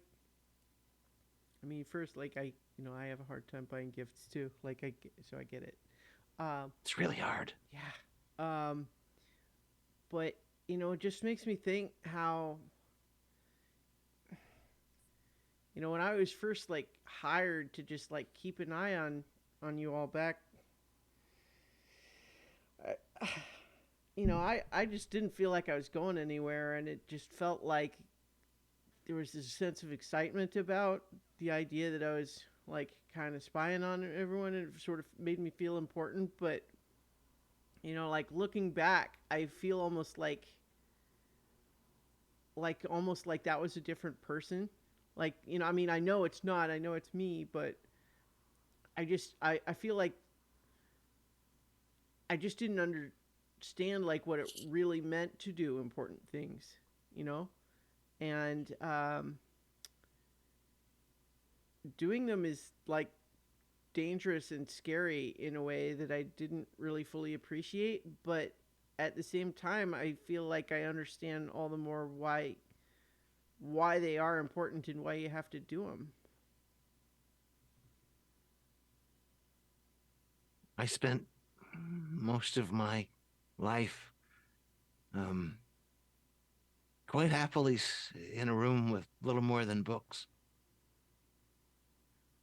I mean, first, like I have a hard time buying gifts too. So I get it. It's really hard. Yeah. But it just makes me think how. When I was first like hired to just like keep an eye on you all back I just didn't feel like I was going anywhere, and it just felt like there was this sense of excitement about the idea that I was like kind of spying on everyone, and it sort of made me feel important. But like looking back, I feel almost like that was a different person. Like, I mean, I know it's not. I know it's me, but I feel like I just didn't understand like what it really meant to do important things, you know? And doing them is like dangerous and scary in a way that I didn't really fully appreciate, but at the same time I feel like I understand all the more why they are important and why you have to do them. I spent most of my life um, quite happily in a room with little more than books.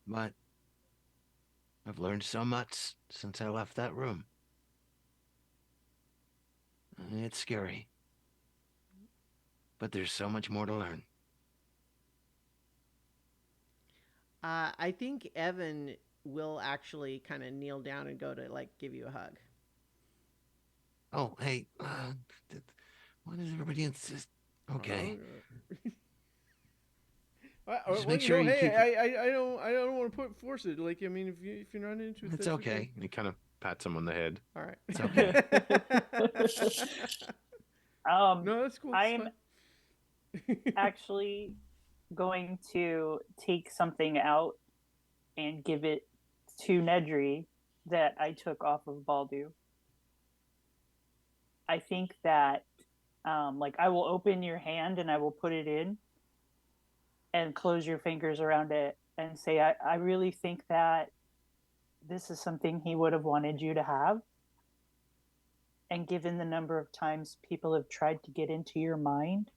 But I've learned so much since I left that room. It's scary. But there's so much more to learn. I think Evan will actually kind of kneel down and go to like give you a hug. Oh, hey, why does everybody insist? Okay. Just make sure you Hey, keep it. I don't want to force it. Like, I mean, if you're not into it, It's that's okay. And he kind of pats him on the head. All right. It's okay. No, that's cool. I am actually going to take something out and give it to Nedry that I took off of Baldu. I think that, like, I will open your hand and I will put it in and close your fingers around it and say, I really think that this is something he would have wanted you to have. And given the number of times people have tried to get into your mind,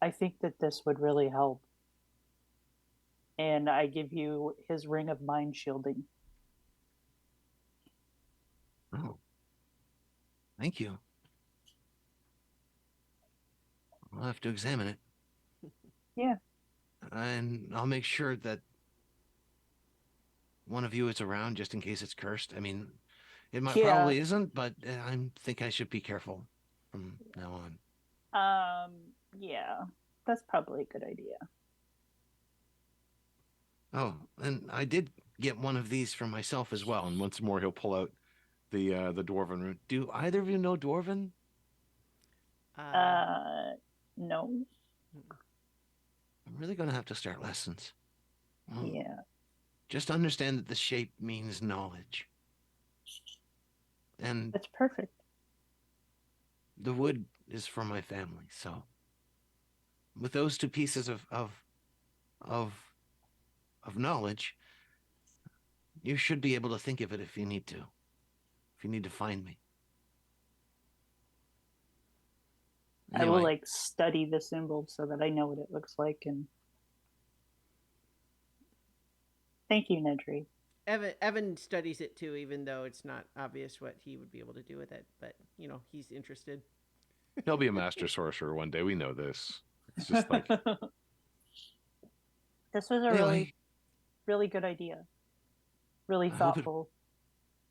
I think that this would really help. And I give you his ring of mind shielding. Oh, thank you. I'll have to examine it. Yeah. And I'll make sure that one of you is around just in case it's cursed. I mean, it might probably isn't, but I think I should be careful from now on. Yeah, that's probably a good idea. Oh, and I did get one of these for myself as well. And once more, he'll pull out the dwarven rune. Do either of you know Dwarven? No. I'm really going to have to start lessons. Well, Yeah. just understand that the shape means knowledge. And That's perfect. the wood is for my family, so with those two pieces of knowledge, you should be able to think of it if you need to. If you need to find me. Anyway. I will like study the symbol so that I know what it looks like. And thank you, Nedry. Evan studies it too, even though it's not obvious what he would be able to do with it. But he's interested. He'll be a master sorcerer one day. We know this. It's just like this was a really, really good idea. Really thoughtful.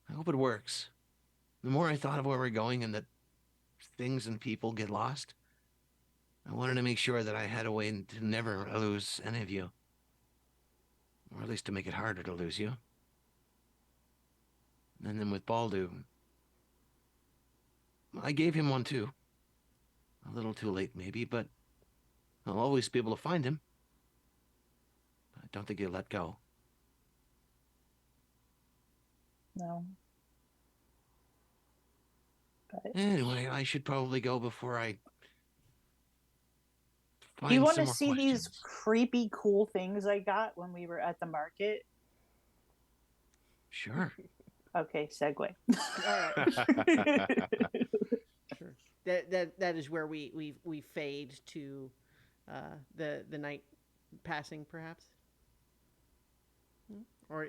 I hope it works. The more I thought of where we're going and that things and people get lost, I wanted to make sure that I had a way to never lose any of you. Or at least to make it harder to lose you. And then with Baldu, I gave him one too. A little too late maybe, but I'll always be able to find him. I don't think he'll let go. No. But anyway, I should probably go before I find. Do you want to see these creepy cool things I got when we were at the market? Sure. Okay, segue. All right. Sure. That is where we fade to the night passing, perhaps. Or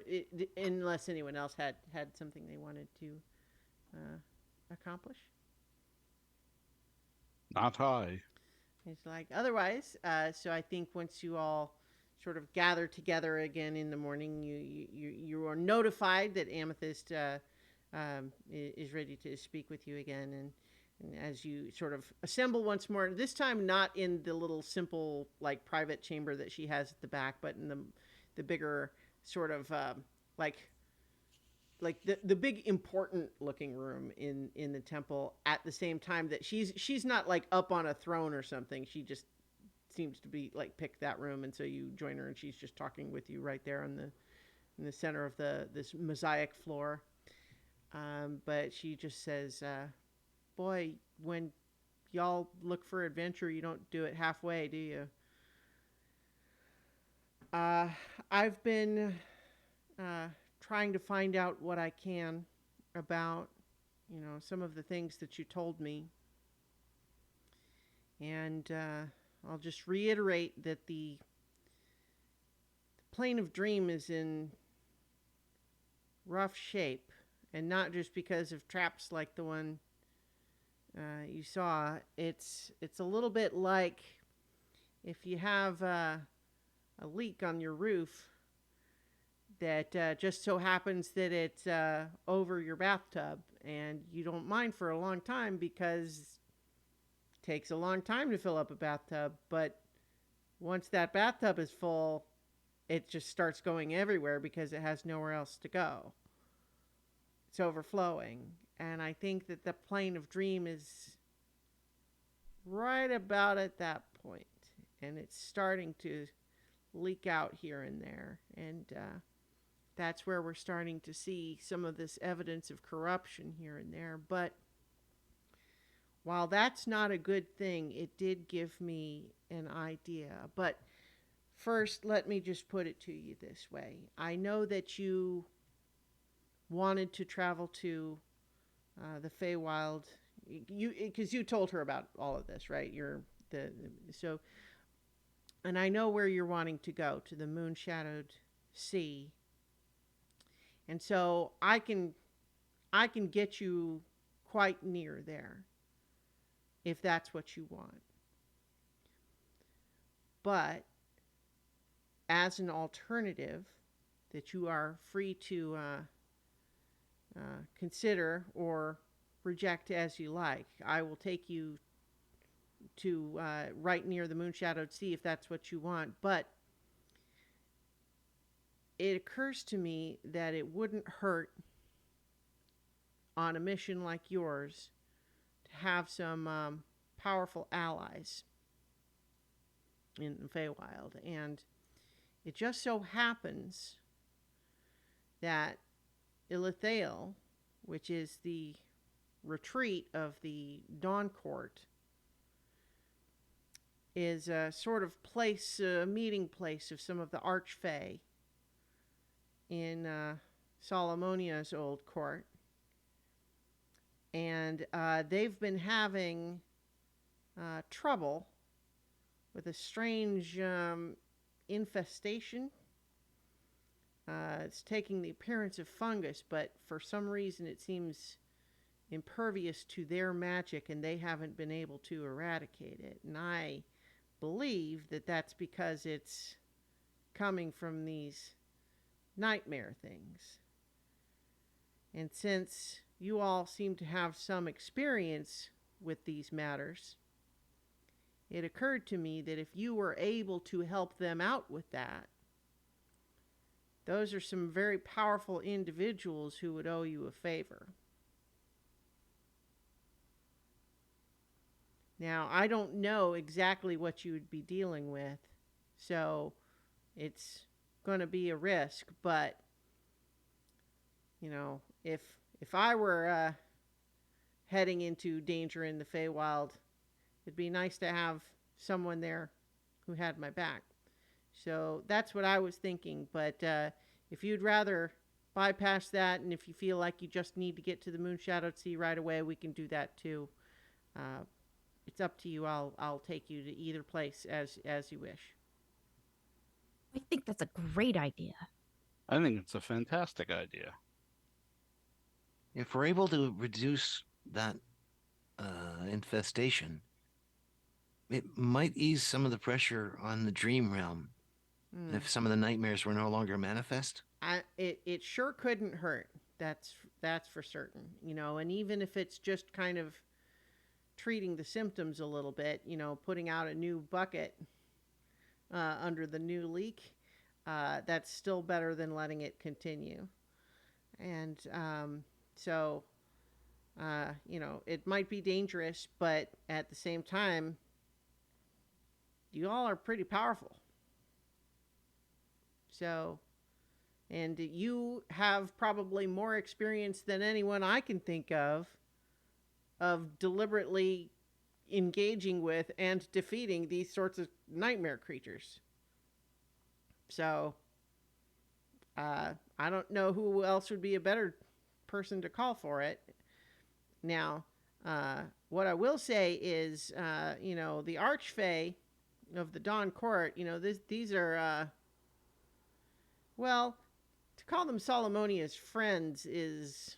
unless anyone else had something they wanted to accomplish? Not high. He's like, otherwise, so I think once you all sort of gather together again in the morning, you are notified that Amethyst is ready to speak with you again, and as you sort of assemble once more, this time not in the little simple like private chamber that she has at the back, but in the bigger sort of like the big important looking room in the temple, at the same time that she's not like up on a throne or something. She just seems to be like picked that room, and so you join her and she's just talking with you right there in the center of this mosaic floor. But she just says, boy, when y'all look for adventure, you don't do it halfway, do you? I've been uh, trying to find out what I can about, some of the things that you told me. And I'll just reiterate that the plane of dream is in rough shape, and not just because of traps like the one you saw. It's a little bit like if you have a leak on your roof that just so happens that it's over your bathtub, and you don't mind for a long time because it takes a long time to fill up a bathtub. But once that bathtub is full, it just starts going everywhere because it has nowhere else to go. It's overflowing. And I think that the plane of dream is right about at that point, and it's starting to leak out here and there. And that's where we're starting to see some of this evidence of corruption here and there. But while that's not a good thing, it did give me an idea. But first, let me just put it to you this way. I know that you wanted to travel to the Feywild, because you told her about all of this, right? So, and I know where you're wanting to go, to the moon-shadowed sea. And so I can get you quite near there if that's what you want. But as an alternative that you are free to consider or reject as you like, I will take you to right near the moon-shadowed sea if that's what you want. But it occurs to me that it wouldn't hurt on a mission like yours to have some powerful allies in the Feywild. And it just so happens that Ilithael, which is the retreat of the Dawn Court, is a sort of place, a meeting place of some of the Archfey in Solomonia's old court. And they've been having trouble with a strange infestation. It's taking the appearance of fungus, but for some reason it seems impervious to their magic, and they haven't been able to eradicate it. And I believe that that's because it's coming from these nightmare things. And since you all seem to have some experience with these matters, it occurred to me that if you were able to help them out with that, those are some very powerful individuals who would owe you a favor. Now, I don't know exactly what you would be dealing with, so it's going to be a risk. But, if I were heading into danger in the Feywild, it'd be nice to have someone there who had my back. So that's what I was thinking. But if you'd rather bypass that, and if you feel like you just need to get to the Moon-Shadowed Sea right away, we can do that too. It's up to you. I'll take you to either place as you wish. I think that's a great idea. I think it's a fantastic idea. If we're able to reduce that infestation, it might ease some of the pressure on the dream realm Mm. if some of the nightmares were no longer manifest. It sure couldn't hurt. That's for certain. You know, and even if it's just kind of treating the symptoms a little bit, you know, putting out a new bucket under the new leak, that's still better than letting it continue. And so, you know, it might be dangerous, but at the same time, you all are pretty powerful. So, and you have probably more experience than anyone I can think of deliberately engaging with and defeating these sorts of nightmare creatures. So, I don't know who else would be a better person to call for it. Now, what I will say is, you know, the Archfey of the Dawn Court, you know, these are, well, to call them Solomonia's friends is,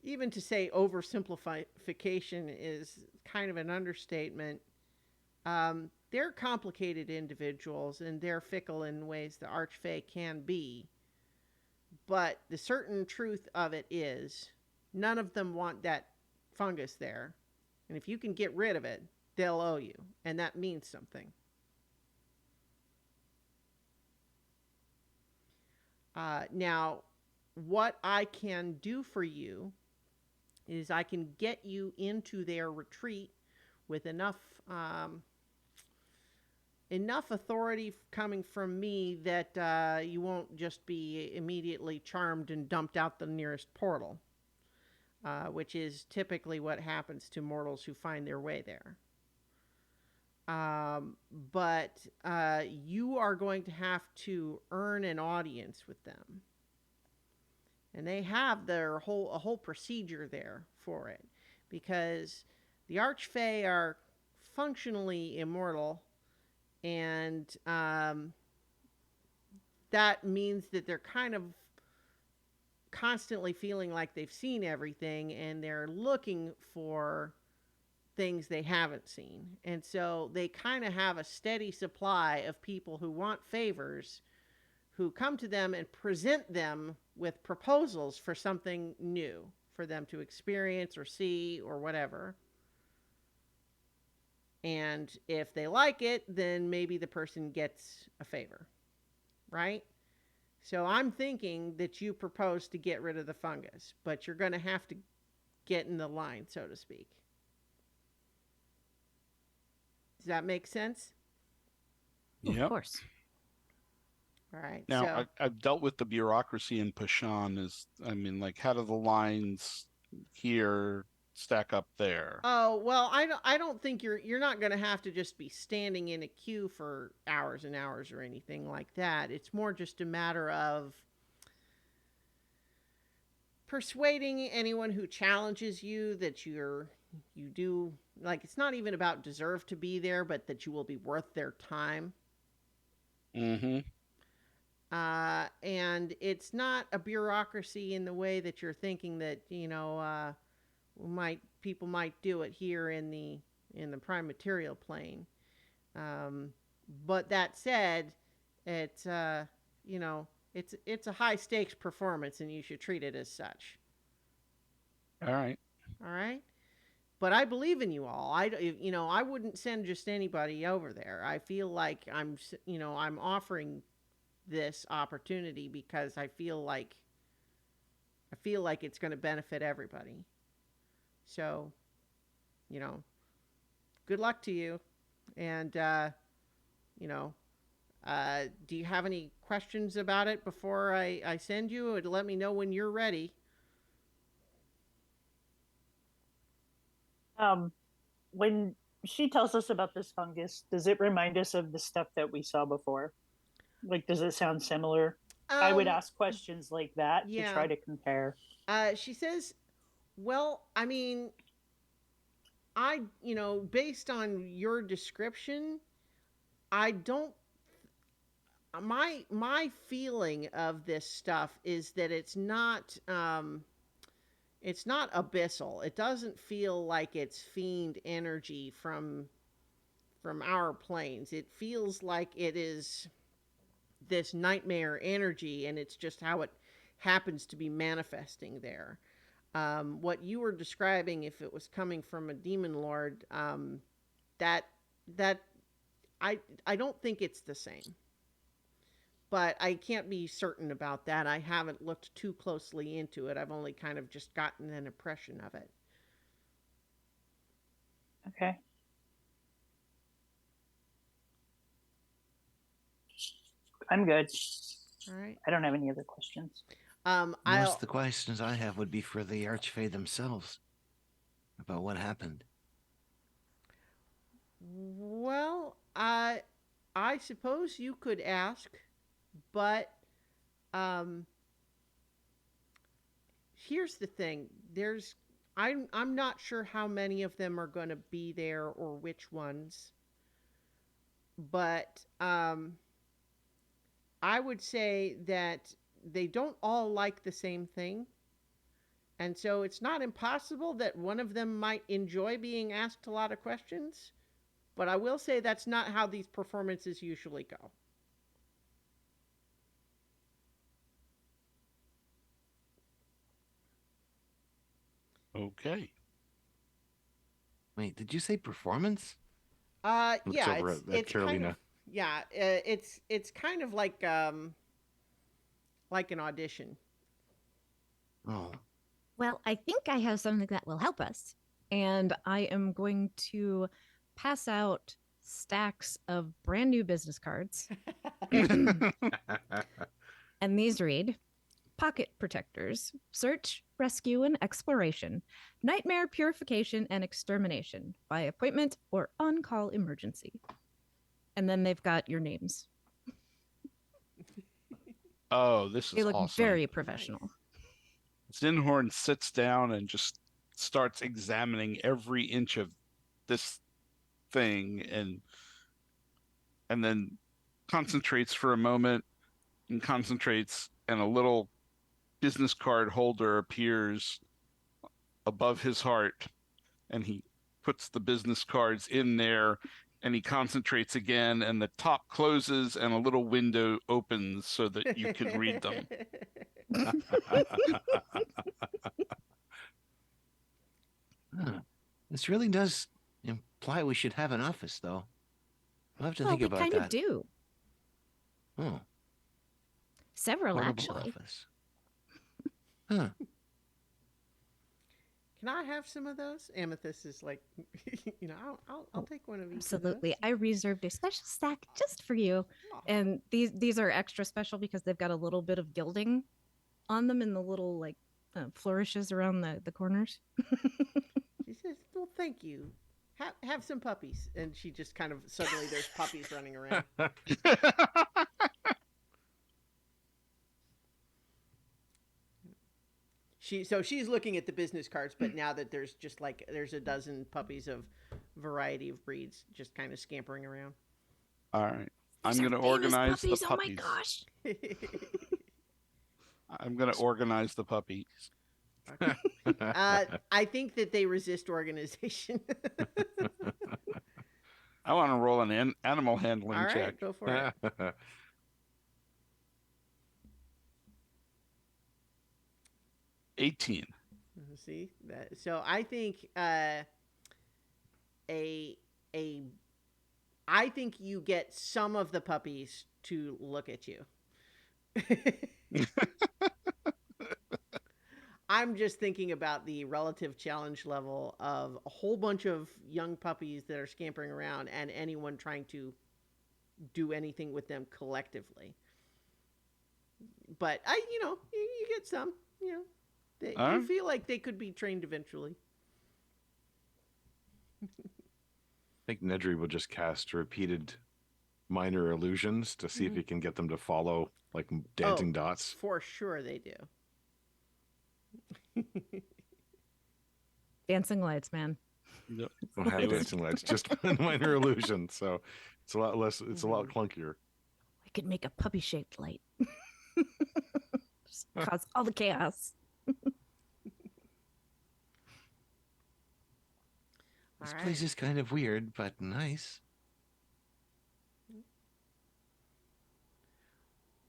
even to say oversimplification is kind of an understatement. They're complicated individuals and they're fickle in ways the Archfey can be. But the certain truth of it is none of them want that fungus there. And if you can get rid of it, they'll owe you. And that means something. Now, what I can do for you is I can get you into their retreat with enough authority coming from me that you won't just be immediately charmed and dumped out the nearest portal, which is typically what happens to mortals who find their way there. But you are going to have to earn an audience with them. And they have a whole procedure there for it, because the Archfey are functionally immortal, and that means that they're kind of constantly feeling like they've seen everything, and they're looking for things they haven't seen. And so they kind of have a steady supply of people who want favors, who come to them and present them with proposals for something new for them to experience or see or whatever. And if they like it, then maybe the person gets a favor, right? So I'm thinking that you propose to get rid of the fungus, but you're going to have to get in the line, so to speak. Does that make sense? Yep. Of course. All right. Now, so, I've dealt with the bureaucracy in Pashan. I mean, like, how do the lines here stack up there? oh well, I don't think you're not going to have to just be standing in a queue for hours and hours or anything like that. It's more just a matter of persuading anyone who challenges you that you do, like, it's not even about deserve to be there, but that you will be worth their time. Mm-hmm. And it's not a bureaucracy in the way that you're thinking that, you know, people might do it here in the prime material plane. But that said, it's you know, it's a high stakes performance, and you should treat it as such. All right. All right. But I believe in you all. I wouldn't send just anybody over there. I feel like I'm offering this opportunity because I feel like it's going to benefit everybody. So, you know, good luck to you. And you know, do you have any questions about it before I send you? Let me know when you're ready. When she tells us about this fungus, does it remind us of the stuff that we saw before? Like, does it sound similar? I would ask questions like that to try to compare. She says, well, I mean, based on your description, I don't. My feeling of this stuff is that it's not It's not abyssal. It doesn't feel like it's fiend energy from our planes. It feels like it is this nightmare energy, and it's just how it happens to be manifesting there. What you were describing, if it was coming from a demon lord, that that I don't think it's the same. But I can't be certain about that. I haven't looked too closely into it. I've only kind of just gotten an impression of it. Okay. I'm good. All right. I don't have any other questions. Most I'll of the questions I have would be for the Archfey themselves about what happened. well, I suppose you could ask, but um, here's the thing. I'm not sure how many of them are going to be there or which ones, but I would say that they don't all like the same thing. And so it's not impossible that one of them might enjoy being asked a lot of questions, but I will say that's not how these performances usually go. Okay. Wait, did you say performance? Looks Yeah, over at it's kind of Carolina. yeah, it's kind of like an audition. Oh, Well, I think I have something that will help us. And I am going to pass out stacks of brand new business cards. And these read Pocket Protectors, Search, Rescue, and Exploration, Nightmare Purification and Extermination by appointment or on call emergency. And then they've got your names. Oh, this They is look awesome. very professional. Zinhorn sits down and just starts examining every inch of this thing and then concentrates for a moment and concentrates, and a little business card holder appears above his heart, and he puts the business cards in there, and he concentrates again, and the top closes and a little window opens so that you can read them. huh. This really does imply we should have an office, though. I'll have to Well, think we about kind that. of do. Oh, Several, portable actually. office. Huh. Can I have some of those? Amethyst is like, I'll take one of each. Absolutely. Of I reserved a special stack just for you. those. And these are extra special because they've got a little bit of gilding on them in the little like flourishes around the corners. She says, "Well, thank you. Have some puppies." And she just kind of suddenly there's puppies running around. She's looking at the business cards, but now that there's just like there's a dozen puppies of variety of breeds just kind of scampering around. All right. I'm These are going to famous organize puppies. the Oh my puppies. gosh. I'm going to organize the puppies. I think that they resist organization. I want to roll an animal handling All right, check. go for it. 18. See that? So I think a I think you get some of the puppies to look at you. I'm just thinking about the relative challenge level of a whole bunch of young puppies that are scampering around and anyone trying to do anything with them collectively. But you get some, you Alright. feel like they could be trained eventually. I think Nedry will just cast repeated minor illusions to see if he can get them to follow like dancing dots. For sure they do. Dancing lights, man. Yep. Don't have dancing lights, just minor illusions. So it's a lot less. It's a lot clunkier. I could make a puppy shaped light. Just cause all the chaos. This All place right. is kind of weird, but nice.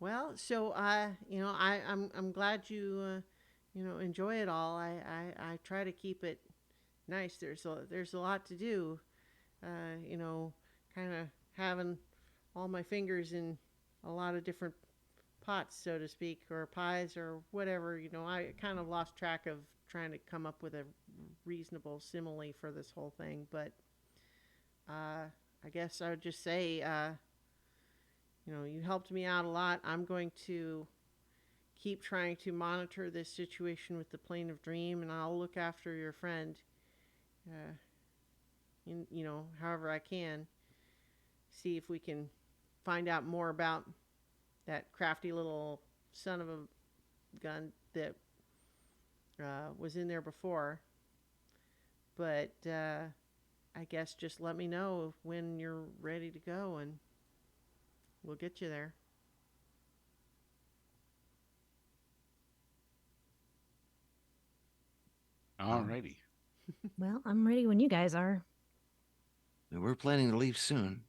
Well, so I'm glad you enjoy it all. I try to keep it nice. There's a lot to do. Kind of having all my fingers in a lot of different pots, so to speak, or pies or whatever. I kind of lost track of trying to come up with a reasonable simile for this whole thing, but I guess I would just say, you helped me out a lot. I'm going to keep trying to monitor this situation with the plane of dream, and I'll look after your friend, uh, however I can. See if we can find out more about that crafty little son of a gun that was in there before. But I guess just let me know when you're ready to go, and we'll get you there. Alrighty. Well, I'm ready when you guys are. We're planning to leave soon.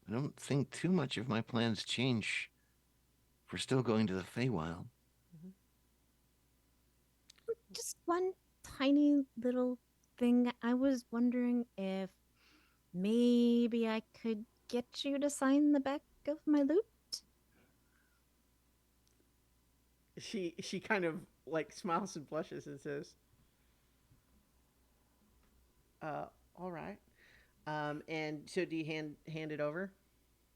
I don't think too much of my plans change if we're still going to the Feywild. Just one tiny little thing. I was wondering if maybe I could get you to sign the back of my loot. She kind of like smiles and blushes and says, all right. And so do you hand it over?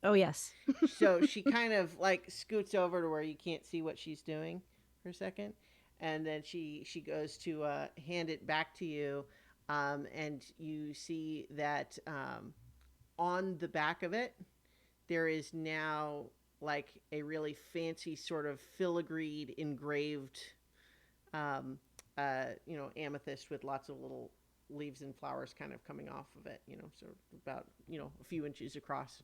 Oh, yes. So she kind of like scoots over to where you can't see what she's doing for a second, and then she goes to hand it back to you, and you see that on the back of it there is now like a really fancy sort of filigreed engraved amethyst with lots of little leaves and flowers kind of coming off of it, so about a few inches across.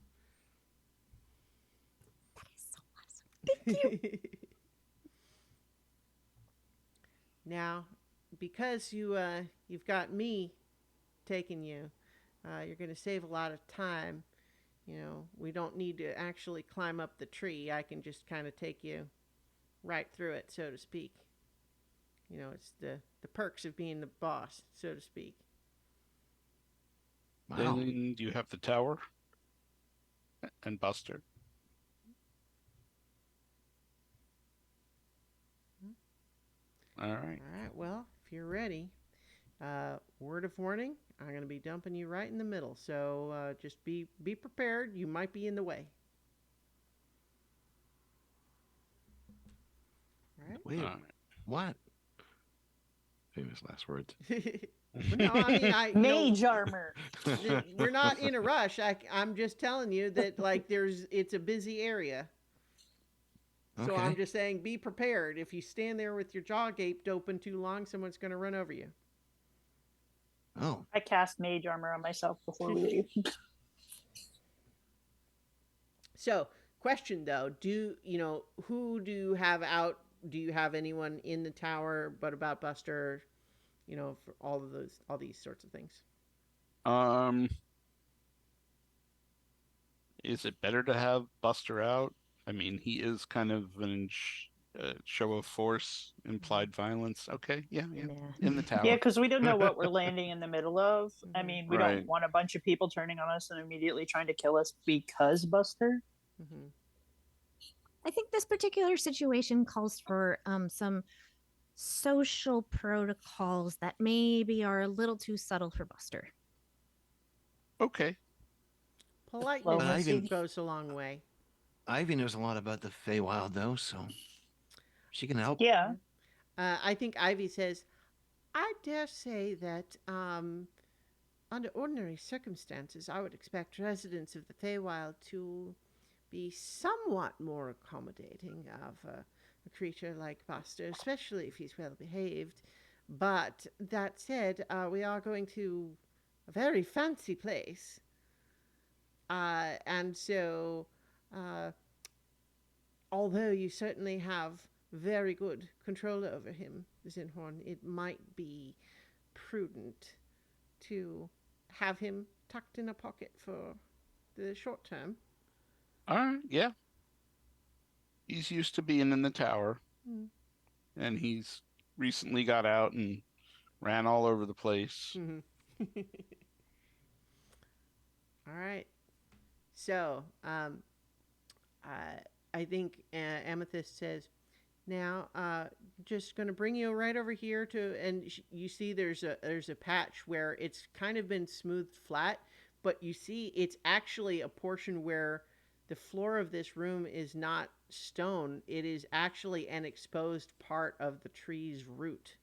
That is so awesome. Thank you. Now, because you've got me taking you, you're going to save a lot of time. We don't need to actually climb up the tree. I can just kind of take you right through it, so to speak. It's the perks of being the boss, so to speak. Wow. Then you have the tower and Buster. All right. All right. Well, if you're ready, word of warning: I'm going to be dumping you right in the middle. So just be prepared. You might be in the way. All right. Wait, All right. what? Famous last words. Well, no, I mean, Mage armor. we're not in a rush. I'm just telling you that like it's a busy area. So Okay. I'm just saying, be prepared. If you stand there with your jaw gaped open too long, someone's going to run over you. Oh, I cast mage armor on myself before we leave. So, question though, who do you have out? Do you have anyone in the tower but about Buster, for all these sorts of things? Um, is it better to have Buster out? I mean, he is kind of an show of force, implied violence. Okay, yeah, Nah. in the tower. Yeah, because we don't know what we're landing in the middle of. I mean, we Right. don't want a bunch of people turning on us and immediately trying to kill us because Buster. Mm-hmm. I think this particular situation calls for some social protocols that maybe are a little too subtle for Buster. Okay. Politeness Diplomacy. goes a long way. Ivy knows a lot about the Feywild, though, so she can help. Yeah. I think Ivy says, I dare say that under ordinary circumstances, I would expect residents of the Feywild to be somewhat more accommodating of a creature like Buster, especially if he's well behaved. But that said, we are going to a very fancy place. And so, uh, although you certainly have very good control over him, Zinhorn, it might be prudent to have him tucked in a pocket for the short term. All right, yeah. He's used to being in the tower, Mm. and he's recently got out and ran all over the place. Mm-hmm. All right. So, I think Amethyst says, now, just going to bring you right over here to, and you see there's a patch where it's kind of been smoothed flat, but you see it's actually a portion where the floor of this room is not stone. It is actually an exposed part of the tree's root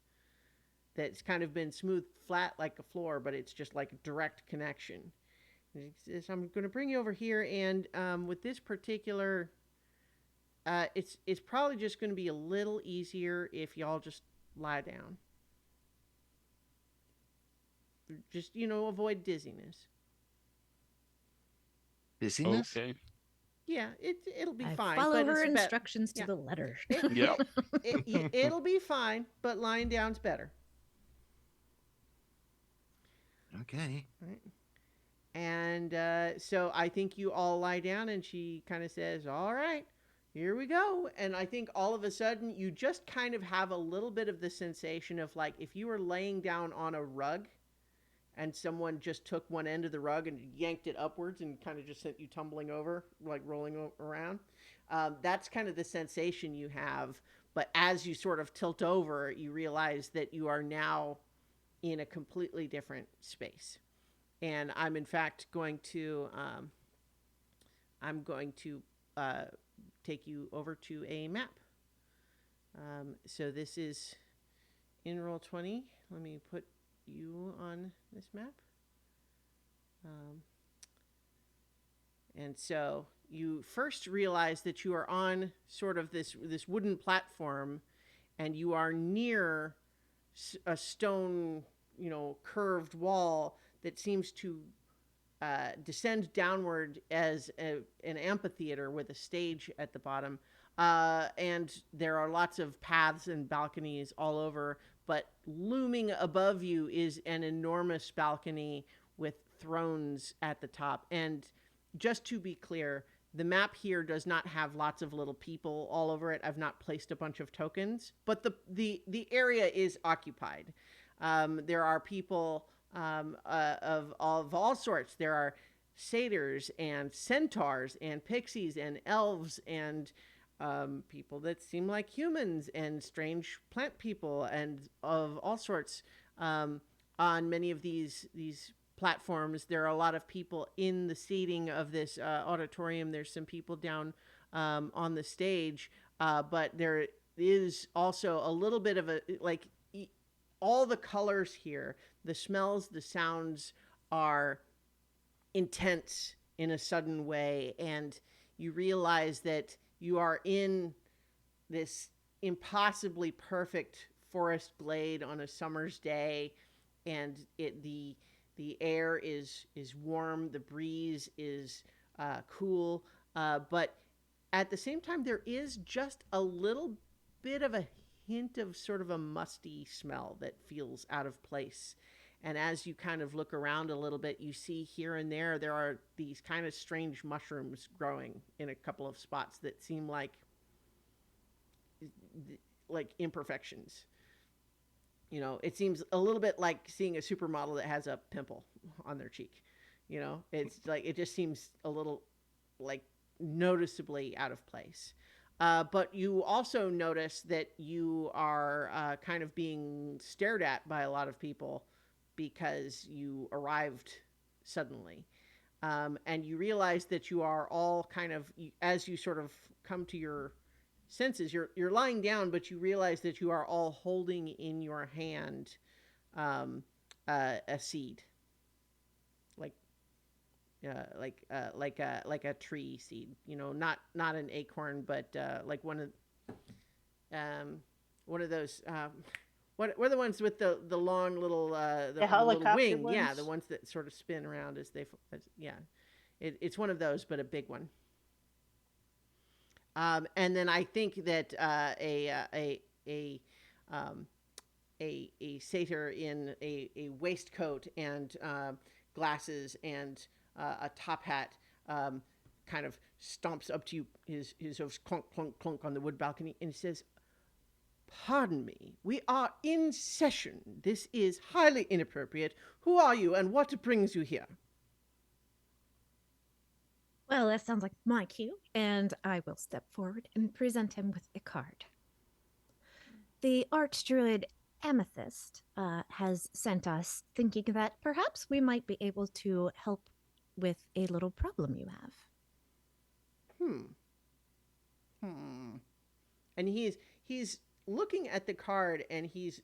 that's kind of been smoothed flat like a floor, but it's just like a direct connection. So I'm going to bring you over here, and with this particular, it's probably just going to be a little easier if y'all just lie down. Just avoid dizziness. Dizziness? Okay. Yeah, it'll be I fine. follow but her it's instructions to yeah. the letter. Yep. It'll be fine, but lying down's better. Okay. Right. And so I think you all lie down, and she kind of says, all right, here we go. And I think all of a sudden you just kind of have a little bit of the sensation of like if you were laying down on a rug and someone just took one end of the rug and yanked it upwards and kind of just sent you tumbling over, like rolling around. That's kind of the sensation you have. But as you sort of tilt over, you realize that you are now in a completely different space. And I'm in fact going to take you over to a map. So this is in Roll20. Let me put you on this map. And so you first realize that you are on sort of this wooden platform, and you are near a stone, curved wall that seems to descend downward as an amphitheater with a stage at the bottom. And there are lots of paths and balconies all over, but looming above you is an enormous balcony with thrones at the top. And just to be clear, the map here does not have lots of little people all over it. I've not placed a bunch of tokens, but the area is occupied. There are people of all sorts. There are satyrs and centaurs and pixies and elves and people that seem like humans and strange plant people and of all sorts. On many of these platforms, there are a lot of people in the seating of this auditorium. There's some people down on the stage, but there is also a little bit of a all the colors here, the smells, the sounds are intense in a sudden way, and you realize that you are in this impossibly perfect forest glade on a summer's day, and the air is warm, the breeze is cool, but at the same time there is just a little bit of a hint of sort of a musty smell that feels out of place. And as you kind of look around a little bit, you see here and there are these kind of strange mushrooms growing in a couple of spots that seem like imperfections. It seems a little bit like seeing a supermodel that has a pimple on their cheek. It's like it just seems a little like noticeably out of place. But you also notice that you are kind of being stared at by a lot of people because you arrived suddenly. And you realize that you are all kind of, as you sort of come to your senses, you're lying down, but you realize that you are all holding in your hand a seed. Like a tree seed, not an acorn, but like one of those. What are the ones with the long little the little helicopter wing? ones? Yeah, the ones that sort of spin around it's one of those, but a big one. And then I think that a satyr in a waistcoat and glasses and a top hat, kind of stomps up to you, his hooves clunk, clunk, clunk on the wood balcony, and he says, "Pardon me, we are in session. This is highly inappropriate. Who are you, and what brings you here?" Well, that sounds like my cue, and I will step forward and present him with a card. The Archdruid Amethyst has sent us thinking that perhaps we might be able to help with a little problem you have. And he's looking at the card, and he's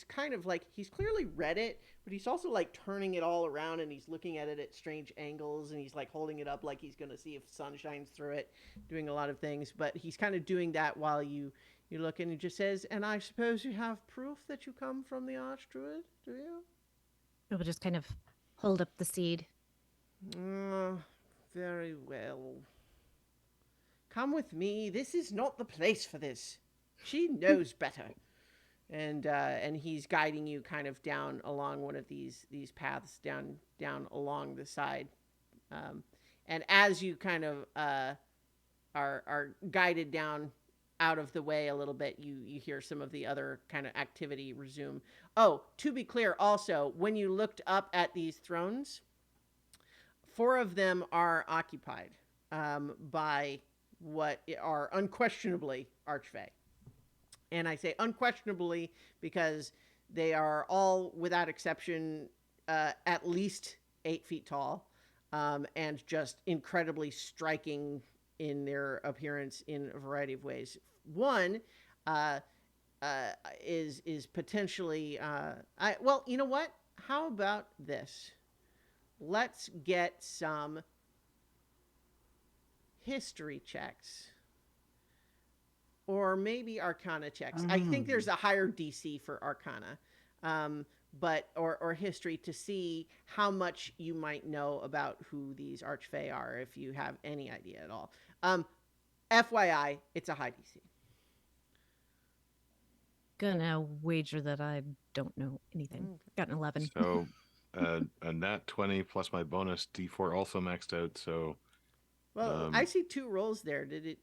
kind of like, he's clearly read it, but he's also like turning it all around, and he's looking at it at strange angles, and he's like holding it up like he's going to see if sun shines through it, doing a lot of things, but he's kind of doing that while you look, and he just says, "And I suppose you have proof that you come from the Archdruid, do you?" We'll just kind of hold up the seed. Very well. Come with me. This is not the place for this. She knows better. And he's guiding you kind of down along one of these paths down along the side. And as you kind of are guided down out of the way a little bit, you hear some of the other kind of activity resume. Oh, to be clear, also, when you looked up at these thrones, 4 of them are occupied by what are unquestionably Archfey. And I say unquestionably because they are all, without exception, at least 8 feet tall, and just incredibly striking in their appearance in a variety of ways. One is potentially, well, you know what? How about this? Let's get some history checks, or maybe Arcana checks. I think there's a higher DC for Arcana, but or history, to see how much you might know about who these Archfey are, if you have any idea at all. FYI, it's a high DC. Gonna wager that I don't know anything. Got an 11. So a nat 20 plus my bonus D4 also maxed out. So, Well, I see 2 rolls there. Did it?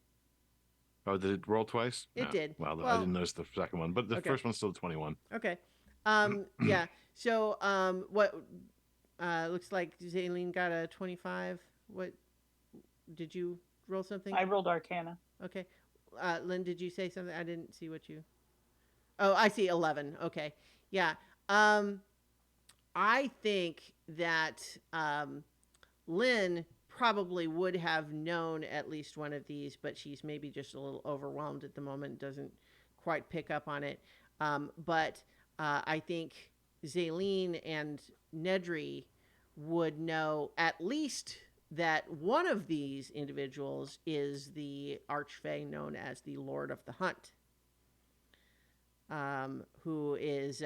oh, did it roll twice? It No. did. Well, I Well, didn't notice the second one, but the okay. first one's still 21. Okay. Yeah. So, what? Looks like Zaylene got a 25. What? Did you roll something? I rolled Arcana. Okay. Lynn, did you say something? I didn't see what you. Oh, I see 11. Okay. Yeah. I think that Lynn probably would have known at least one of these, but she's maybe just a little overwhelmed at the moment, doesn't quite pick up on it. But I think Zaylene and Nedry would know at least that one of these individuals is the Archfey known as the Lord of the Hunt, who is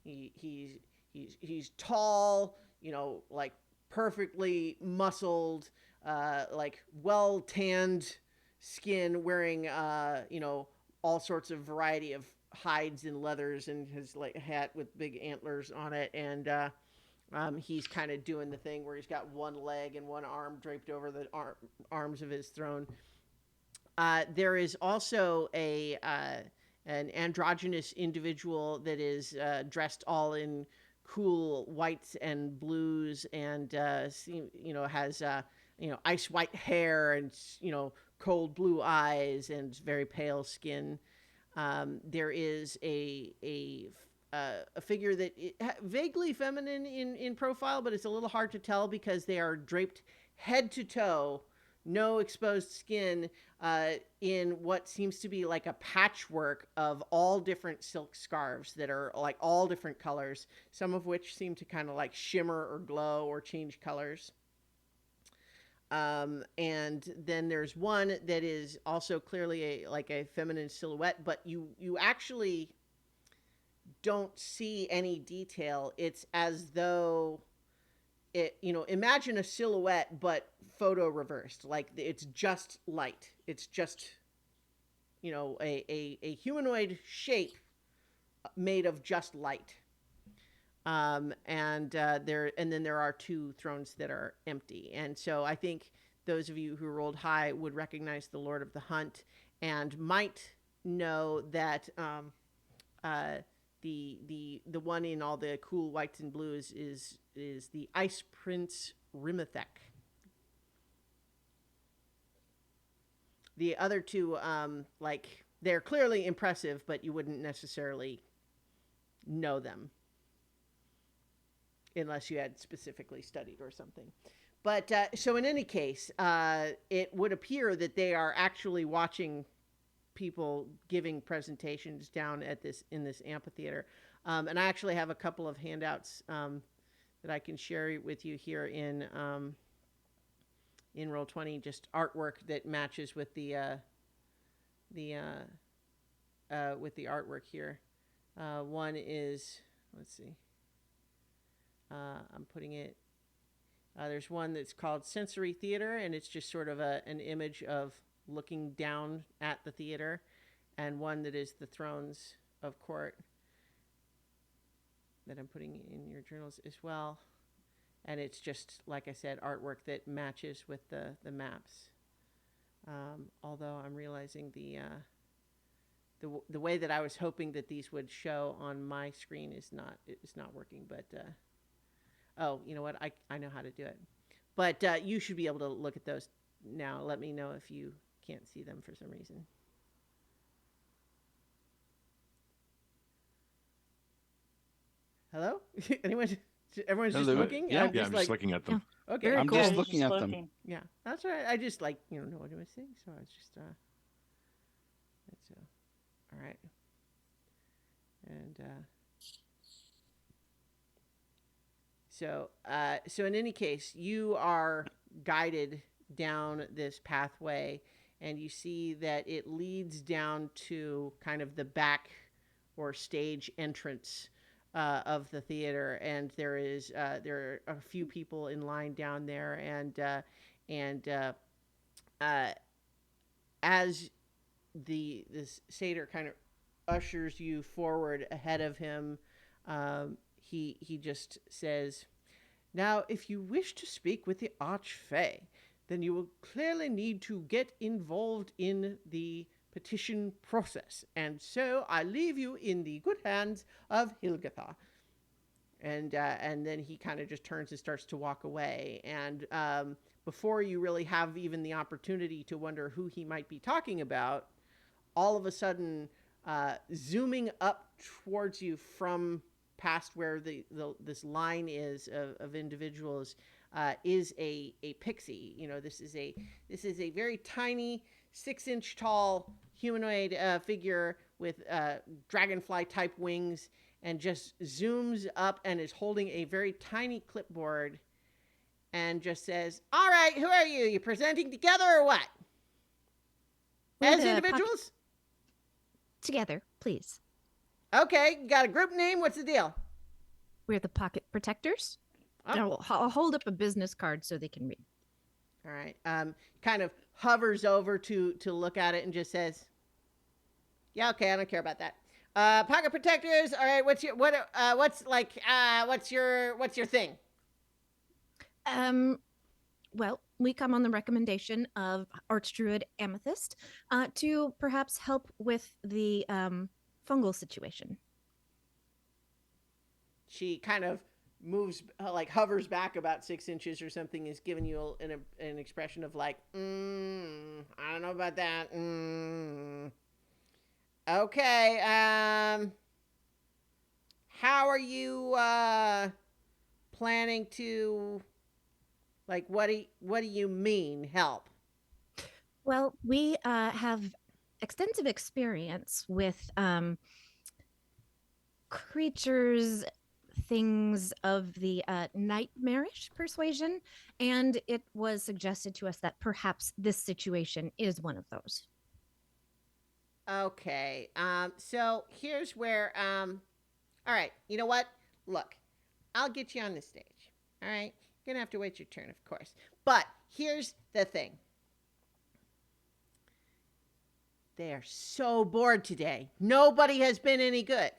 he's tall, like perfectly muscled, like well tanned skin, wearing all sorts of variety of hides and leathers, and his like hat with big antlers on it, and he's kind of doing the thing where he's got one leg and one arm draped over the arms of his throne. There is also an androgynous individual that is dressed all in cool whites and blues, and has ice white hair, and cold blue eyes, and very pale skin. There is a figure that vaguely feminine in profile, but it's a little hard to tell because they are draped head to toe, no exposed skin, in what seems to be like a patchwork of all different silk scarves that are like all different colors, some of which seem to kind of like shimmer or glow or change colors. And then there's one that is also clearly a feminine silhouette, but you actually don't see any detail. It's as though imagine a silhouette, but photo reversed. Like it's just light. It's just, a humanoid shape made of just light. and then there are 2 thrones that are empty. And so I think those of you who rolled high would recognize the Lord of the Hunt and might know that the one in all the cool whites and blues is the Ice Prince Rimethek. The other 2, like, they're clearly impressive, but you wouldn't necessarily know them unless you had specifically studied or something. But so in any case, it would appear that they are actually watching people giving presentations down at in this amphitheater. And I actually have a couple of handouts that I can share with you here in Roll20, just artwork that matches with the artwork here. One is, let's see. I'm putting it. There's one that's called Sensory Theater, and it's just sort of an image of looking down at the theater, and one that is the Thrones of Court that I'm putting in your journals as well. And it's just, like I said, artwork that matches with the maps. Although I'm realizing the way that I was hoping that these would show on my screen is not working. But oh, you know what? I know how to do it. But you should be able to look at those now. Let me know if you can't see them for some reason. Hello? Anyone? Everyone's just Hello. looking? Yeah. Yeah, I'm just looking at them. Okay. Very I'm cool. just Yeah, looking at them. looking. Yeah, that's right. I just like, know what I was saying. So I was just, that's, all right. And, so in any case, you are guided down this pathway, and you see that it leads down to kind of the back or stage entrance of the theater, and there are a few people in line down there, and as this satyr kind of ushers you forward ahead of him, he just says, "Now, if you wish to speak with the Archfey, then you will clearly need to get involved in the petition process, and so I leave you in the good hands of Hilgatha." And then he kind of just turns and starts to walk away. And before you really have even the opportunity to wonder who he might be talking about, all of a sudden, zooming up towards you from past where this line is of individuals is a pixie. This is a very tiny 6-inch tall humanoid figure with dragonfly type wings, and just zooms up and is holding a very tiny clipboard and just says, "All right, who are you? You presenting together or what? We're As the individuals? Together, please. Okay, you got a group name? What's the deal?" We're the Pocket Protectors. Oh. I'll hold up a business card so they can read. All right. Kind of hovers over to look at it and just says, "Yeah, okay, I don't care about that. Pocket Protectors. All right, what's your thing?" Well, we come on the recommendation of Archdruid Amethyst to perhaps help with the fungal situation. She kind of moves, like hovers back about 6 inches or something, is giving you an expression of like, I don't know about that. Okay. How are you planning to, like, what do you mean help? Well, we have extensive experience with creatures, things of the nightmarish persuasion, and it was suggested to us that perhaps this situation is one of those. Okay. So here's where, all right, you know what? Look, I'll get you on the stage. All right. You're going to have to wait your turn, of course. But here's the thing. They are so bored today. Nobody has been any good.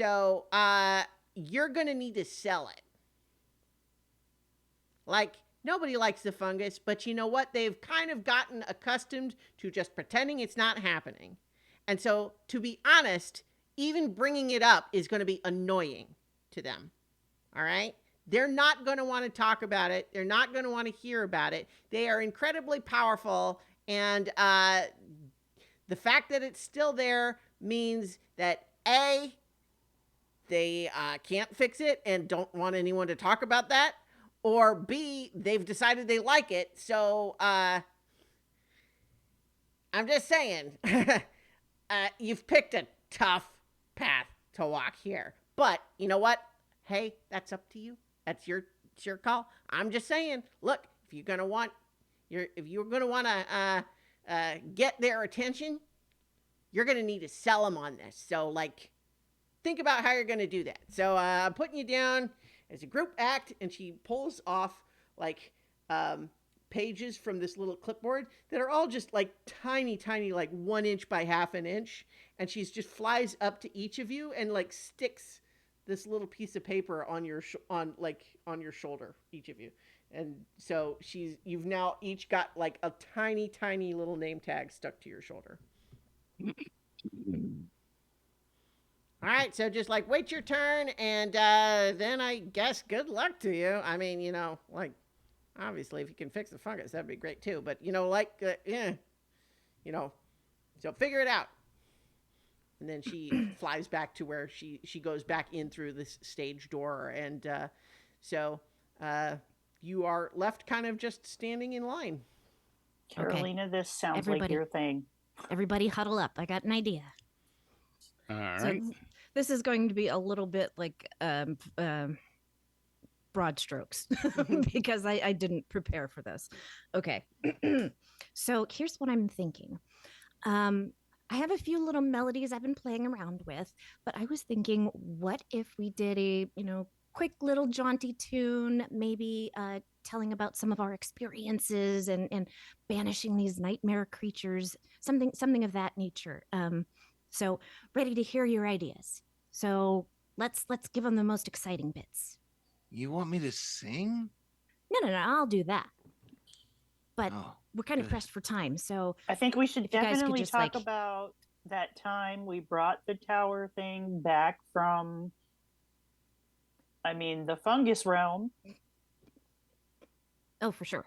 So you're going to need to sell it. Like, nobody likes the fungus, but you know what? They've kind of gotten accustomed to just pretending it's not happening. And so, to be honest, even bringing it up is going to be annoying to them. All right? They're not going to want to talk about it. They're not going to want to hear about it. They are incredibly powerful. And the fact that it's still there means that A, they can't fix it and don't want anyone to talk about that. Or B, they've decided they like it. So I'm just saying, you've picked a tough path to walk here. But you know what? Hey, that's up to you. It's your call. I'm just saying, look, if you're gonna want to get their attention, you're gonna need to sell them on this. So like, think about how you're gonna do that. So I'm putting you down as a group act, and she pulls off like pages from this little clipboard that are all just like tiny, like 1 inch by half an inch, and she's just flies up to each of you and like sticks this little piece of paper on your on your shoulder, each of you. And so you've now each got like a tiny little name tag stuck to your shoulder. All right, so just like wait your turn, and then I guess good luck to you. I mean, you know, like obviously if you can fix the fungus, that'd be great too. But you know, like you know, so figure it out. And then she flies back to where she goes back in through this stage door, and so you are left kind of just standing in line. Carolina, this sounds Everybody. like your thing. Everybody huddle up. I got an idea. All So right. this is going to be a little bit like broad strokes because I didn't prepare for this. Okay. So here's what I'm thinking. I have a few little melodies I've been playing around with, but I was thinking, what if we did a, quick little jaunty tune, maybe telling about some of our experiences and banishing these nightmare creatures, something of that nature. So ready to hear your ideas. So let's give them the most exciting bits. You want me to sing? No, I'll do that. But Oh, we're kind of good. pressed for time, so I think we should if you guys could definitely just, talk like- about that time we brought the tower thing back from, the fungus realm. oh, for sure.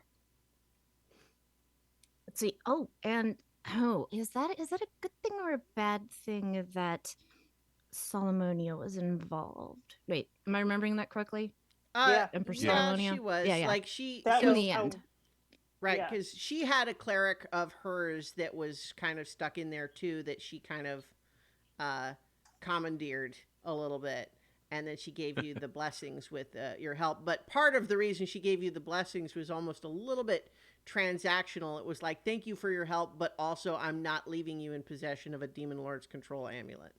Let's see. Is that a good thing or a bad thing that Solomonia was involved? Wait, am I remembering that correctly? Yeah. Empress Yeah, Solomonia? she was. Yeah. Like she That In was the end. right, yeah. because she had a cleric of hers that was kind of stuck in there too, that she kind of commandeered a little bit, and then she gave you the blessings with your help. But part of the reason she gave you the blessings was almost a little bit transactional. It was like, thank you for your help, but also I'm not leaving you in possession of a Demon Lord's control amulet.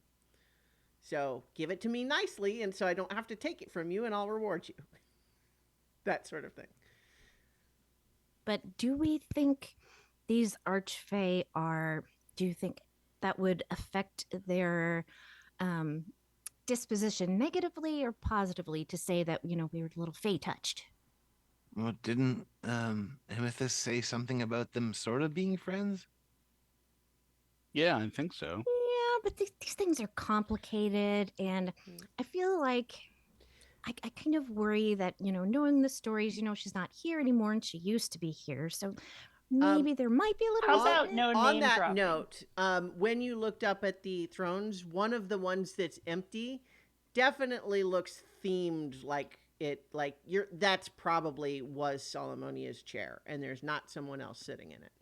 So give it to me nicely, and so I don't have to take it from you, and I'll reward you. That sort of thing. But do we think these Archfey do you think that would affect their disposition negatively or positively to say that, we were a little Fey touched? Well, didn't Amethyst say something about them sort of being friends? Yeah, I think so. Yeah, but these things are complicated, and I feel like I kind of worry that, knowing the stories, she's not here anymore and she used to be here. So maybe there might be a little How resentment. about no On name that dropping? note, when you looked up at the thrones, one of the ones that's empty definitely looks themed like that's probably was Solomonia's chair, and there's not someone else sitting in it.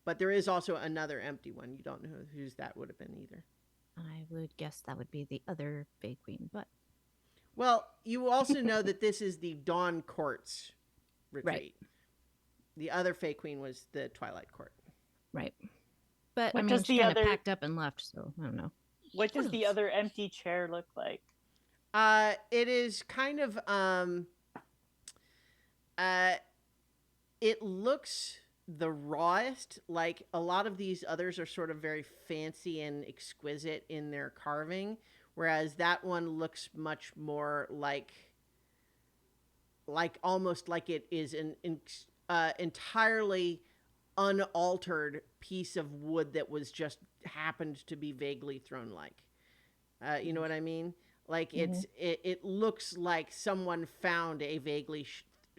But there is also another empty one. You don't know whose that would have been either. I would guess that would be the other Fey Queen, but Well, you also know that this is the Dawn Court's retreat. Right. The other Fey Queen was the Twilight Court. right. But What I mean, does she the kind of other- packed up and left, so I don't know. What does the knows? other empty chair look like? It is kind of it looks the rawest. Like a lot of these others are sort of very fancy and exquisite in their carving, whereas that one looks much more like almost like it is an entirely unaltered piece of wood that was just happened to be vaguely thrown like. You know what I mean? Like it looks like someone found a vaguely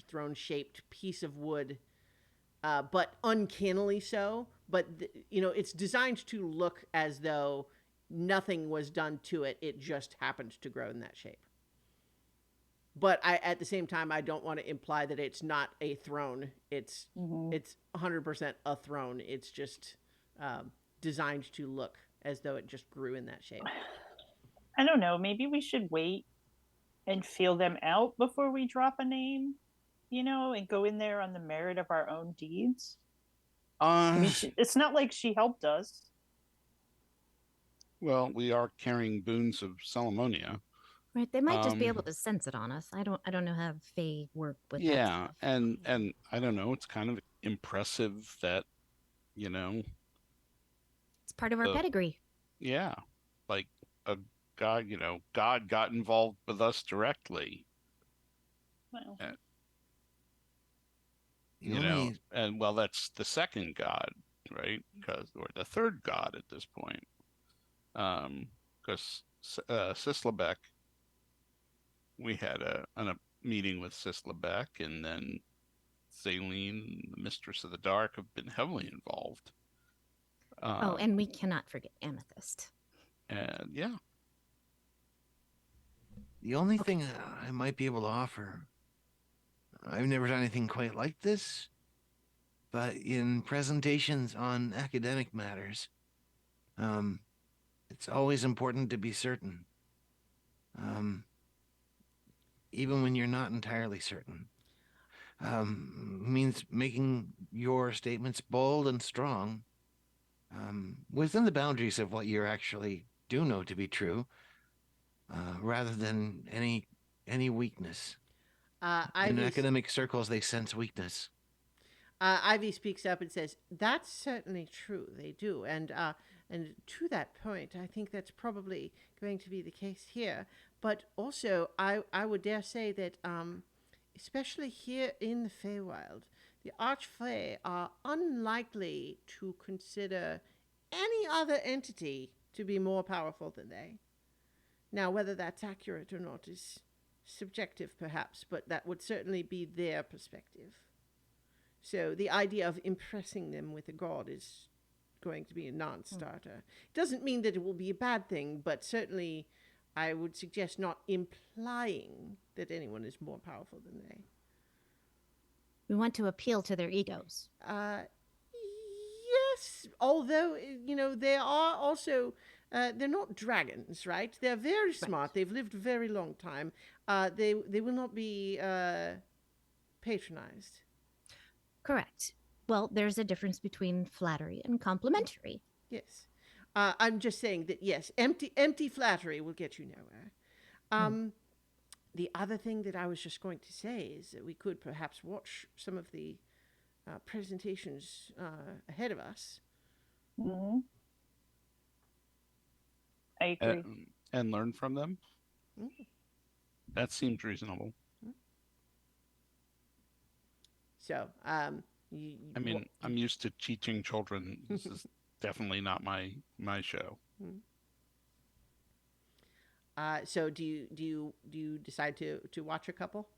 thrown shaped piece of wood, but uncannily so. But it's designed to look as though nothing was done to it; it just happened to grow in that shape. But at the same time, I don't want to imply that it's not a throne. It's 100% a throne. It's just designed to look as though it just grew in that shape. I don't know. Maybe we should wait and feel them out before we drop a name, and go in there on the merit of our own deeds. I mean, it's not like she helped us. Well, we are carrying boons of Salomonia. Right, they might just be able to sense it on us. I don't know how Fae work with that. Yeah, and I don't know. It's kind of impressive that it's part of our pedigree. Yeah, like a God. God got involved with us directly. Well, and well, that's the second God, right? Or the third God at this point. Because Sislabeck, we had a meeting with Sislabeck, and then Zaleen, the Mistress of the Dark, have been heavily involved. And we cannot forget Amethyst. And yeah. The only thing I might be able to offer, I've never done anything quite like this, but in presentations on academic matters, it's always important to be certain, even when you're not entirely certain. Means making your statements bold and strong, within the boundaries of what you actually do know to be true, rather than any weakness. In academic circles, they sense weakness. Ivy speaks up and says, "That's certainly true. They do, and to that point, I think that's probably going to be the case here. But also, I would dare say that, especially here in the Feywild, the Archfey are unlikely to consider any other entity to be more powerful than they. Now, whether that's accurate or not is subjective, perhaps, but that would certainly be their perspective. So the idea of impressing them with a god is going to be a non-starter. It doesn't mean that it will be a bad thing, but certainly I would suggest not implying that anyone is more powerful than they. We want to appeal to their egos. Yes, although, they are also, they're not dragons, right? They're very smart. Right. They've lived a very long time. They will not be patronized. Correct. Well, there's a difference between flattery and complimentary. Yes. I'm just saying that, yes, empty flattery will get you nowhere. The other thing that I was just going to say is that we could perhaps watch some of the presentations ahead of us. Mm-hmm. I agree. And learn from them? Mm-hmm. That seems reasonable. So, I'm used to teaching children. This is definitely not my show. So do you decide to watch a couple?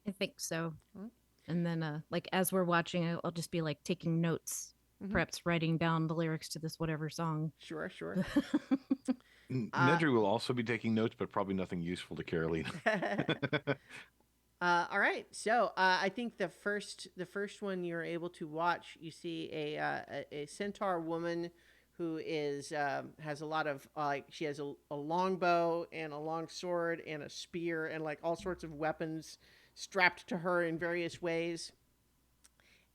I think so. And then as we're watching, I'll just be taking notes, perhaps writing down the lyrics to this whatever song. Sure. Nedry will also be taking notes, but probably nothing useful to Carolina. All right. So I think the first one you're able to watch, you see a centaur woman who is has a lot of she has a longbow and a long sword and a spear and all sorts of weapons strapped to her in various ways.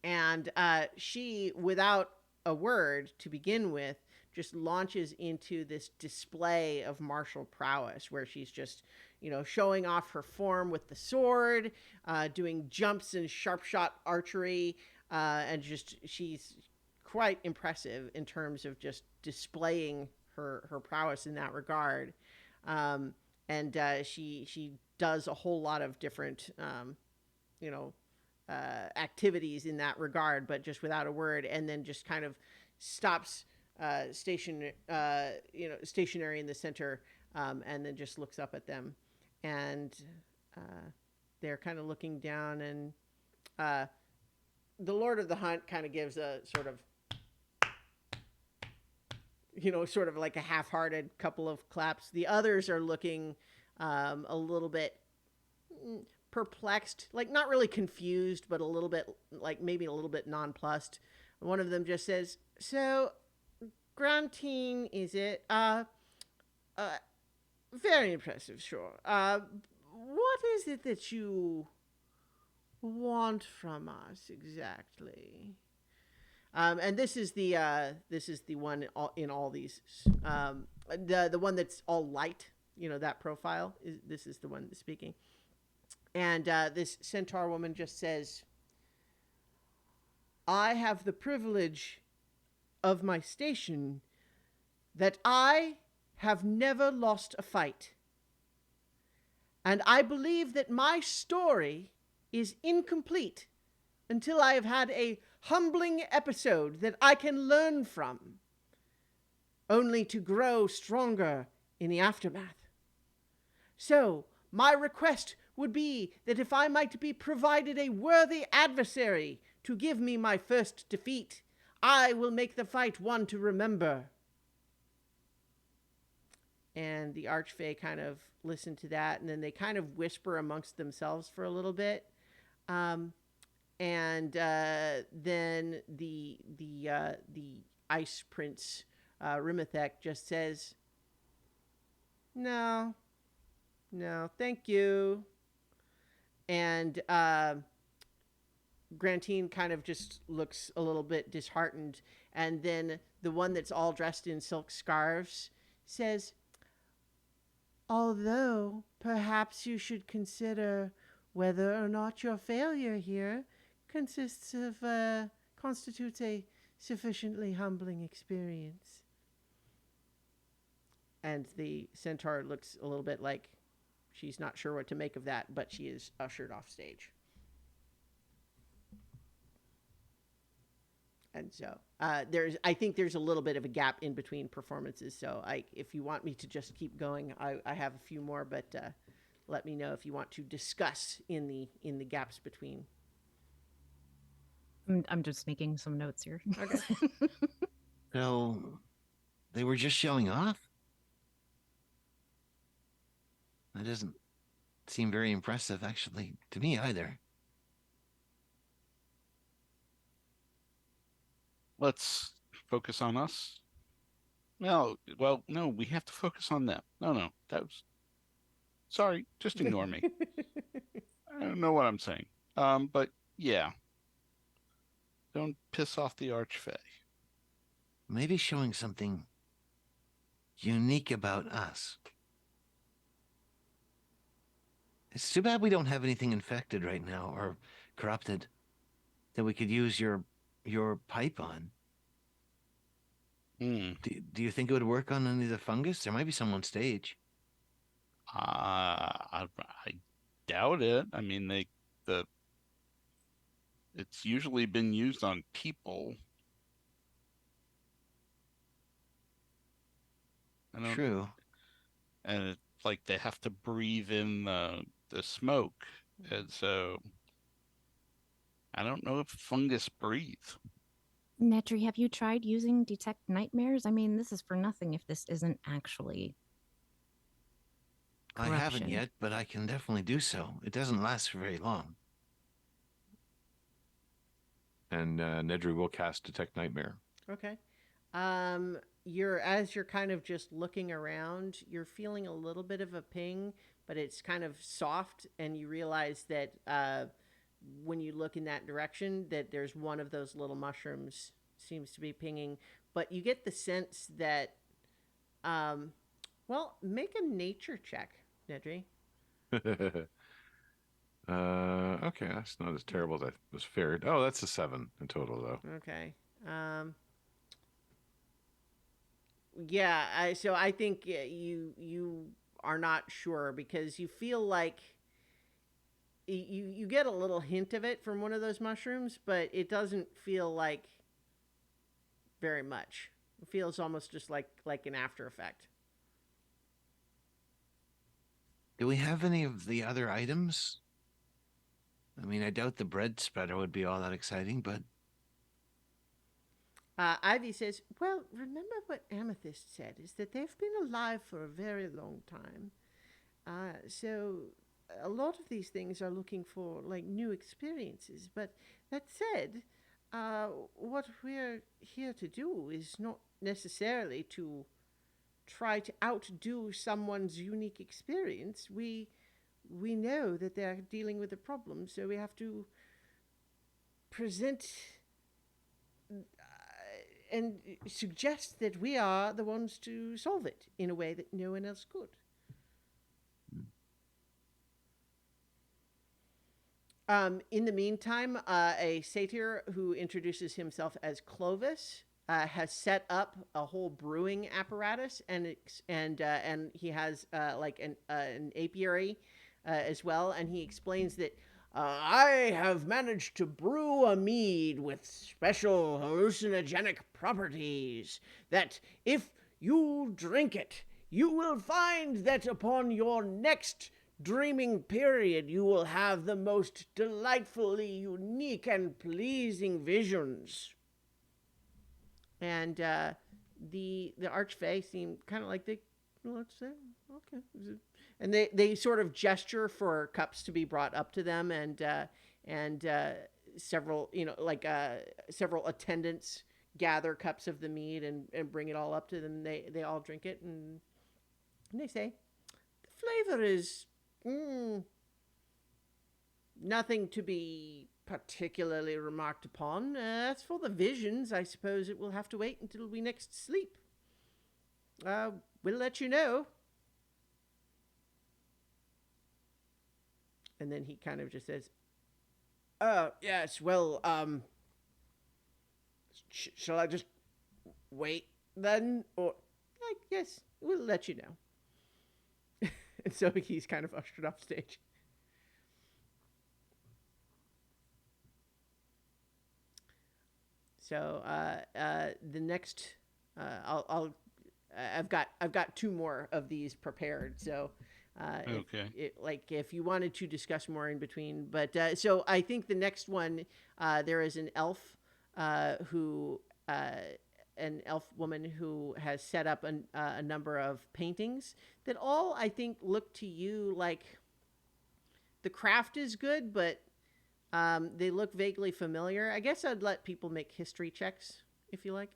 And she, without a word to begin with, just launches into this display of martial prowess where she's just, showing off her form with the sword, doing jumps and sharp shot archery, and she's quite impressive in terms of just displaying her prowess in that regard. Um, and she does a whole lot of different you know activities in that regard, but just without a word, and then just kind of stops stationary in the center, and then just looks up at them, and they're kind of looking down, and the Lord of the Hunt kind of gives a sort of sort of like a half-hearted couple of claps. The others are looking a little bit perplexed, like not really confused, but a little bit, like maybe a little bit nonplussed. One of them just says, "So, Grantine, is it? Very impressive, sure. What is it that you want from us exactly?" And this is the one in all these. The one that's all light. That profile is. This is the one that's speaking. And this centaur woman just says, "I have the privilege of my station that I have never lost a fight. And I believe that my story is incomplete until I have had a humbling episode that I can learn from, only to grow stronger in the aftermath. So, my request would be that if I might be provided a worthy adversary to give me my first defeat, I will make the fight one to remember." And the Archfey kind of listen to that, and then they kind of whisper amongst themselves for a little bit. And then the Ice Prince, Rimethek, just says, No, thank you." And Grantine kind of just looks a little bit disheartened. And then the one that's all dressed in silk scarves says, "Although perhaps you should consider whether or not your failure here constitutes a sufficiently humbling experience." And the centaur looks a little bit like she's not sure what to make of that, but she is ushered off stage. And so I think there's a little bit of a gap in between performances. So if you want me to just keep going, I have a few more, but let me know if you want to discuss in the gaps between. I'm just making some notes here. Okay. So, they were just showing off? That doesn't seem very impressive, actually, to me either. Let's focus on us. No, well, no, we have to focus on them. No, that was. Sorry, just ignore me. I don't know what I'm saying. But yeah, don't piss off the Archfey. Maybe showing something unique about us. It's too bad we don't have anything infected right now or corrupted that we could use your pipe on. Do you think it would work on any of the fungus? There might be some on stage. I doubt it. I mean, it's usually been used on people. True. And it's like they have to breathe in the smoke, and so I don't know if fungus breathe. Nedry, have you tried using Detect Nightmares? I mean, this is for nothing if this isn't actually corruption. I haven't yet, but I can definitely do so. It doesn't last for very long. And Nedry will cast Detect Nightmare. Okay. As you're kind of just looking around, you're feeling a little bit of a ping, but it's kind of soft, and you realize that when you look in that direction, that there's one of those little mushrooms seems to be pinging. But you get the sense that, make a nature check, Nedry. Okay, that's not as terrible as I was feared. Oh, that's a 7 in total, though. Okay. Yeah, so I think you are not sure because you feel like you get a little hint of it from one of those mushrooms, but it doesn't feel like very much. It feels almost just like an after effect. Do we have any of the other items? I mean, I doubt the bread spreader would be all that exciting, but Ivy says, "Well, remember what Amethyst said is that they've been alive for a very long time. So a lot of these things are looking for like new experiences. But that said, what we're here to do is not necessarily to try to outdo someone's unique experience. We know that they're dealing with a problem, so we have to present and suggest that we are the ones to solve it in a way that no one else could." In the meantime, a satyr who introduces himself as Clovis has set up a whole brewing apparatus, and he has like an apiary as well, and he explains that I have managed to brew a mead with special hallucinogenic properties that if you drink it, you will find that upon your next dreaming period, you will have the most delightfully unique and pleasing visions. And the Archfey seem kind of like they, well, let's say, okay. And they sort of gesture for cups to be brought up to them, and several, several attendants gather cups of the mead and bring it all up to them. They all drink it, and they say, the flavor is nothing to be particularly remarked upon. As for the visions, I suppose it will have to wait until we next sleep. We'll let you know. And then he kind of just says, yes, well, shall I just wait then? Or, yes, we'll let you know. And so he's kind of ushered off stage. So the next, I've got two more of these prepared. So Okay. if you wanted to discuss more in between, but so I think the next one, there is an elf who. An elf woman who has set up a number of paintings that all, I think, look to you like the craft is good, but they look vaguely familiar. I guess I'd let people make history checks, if you like.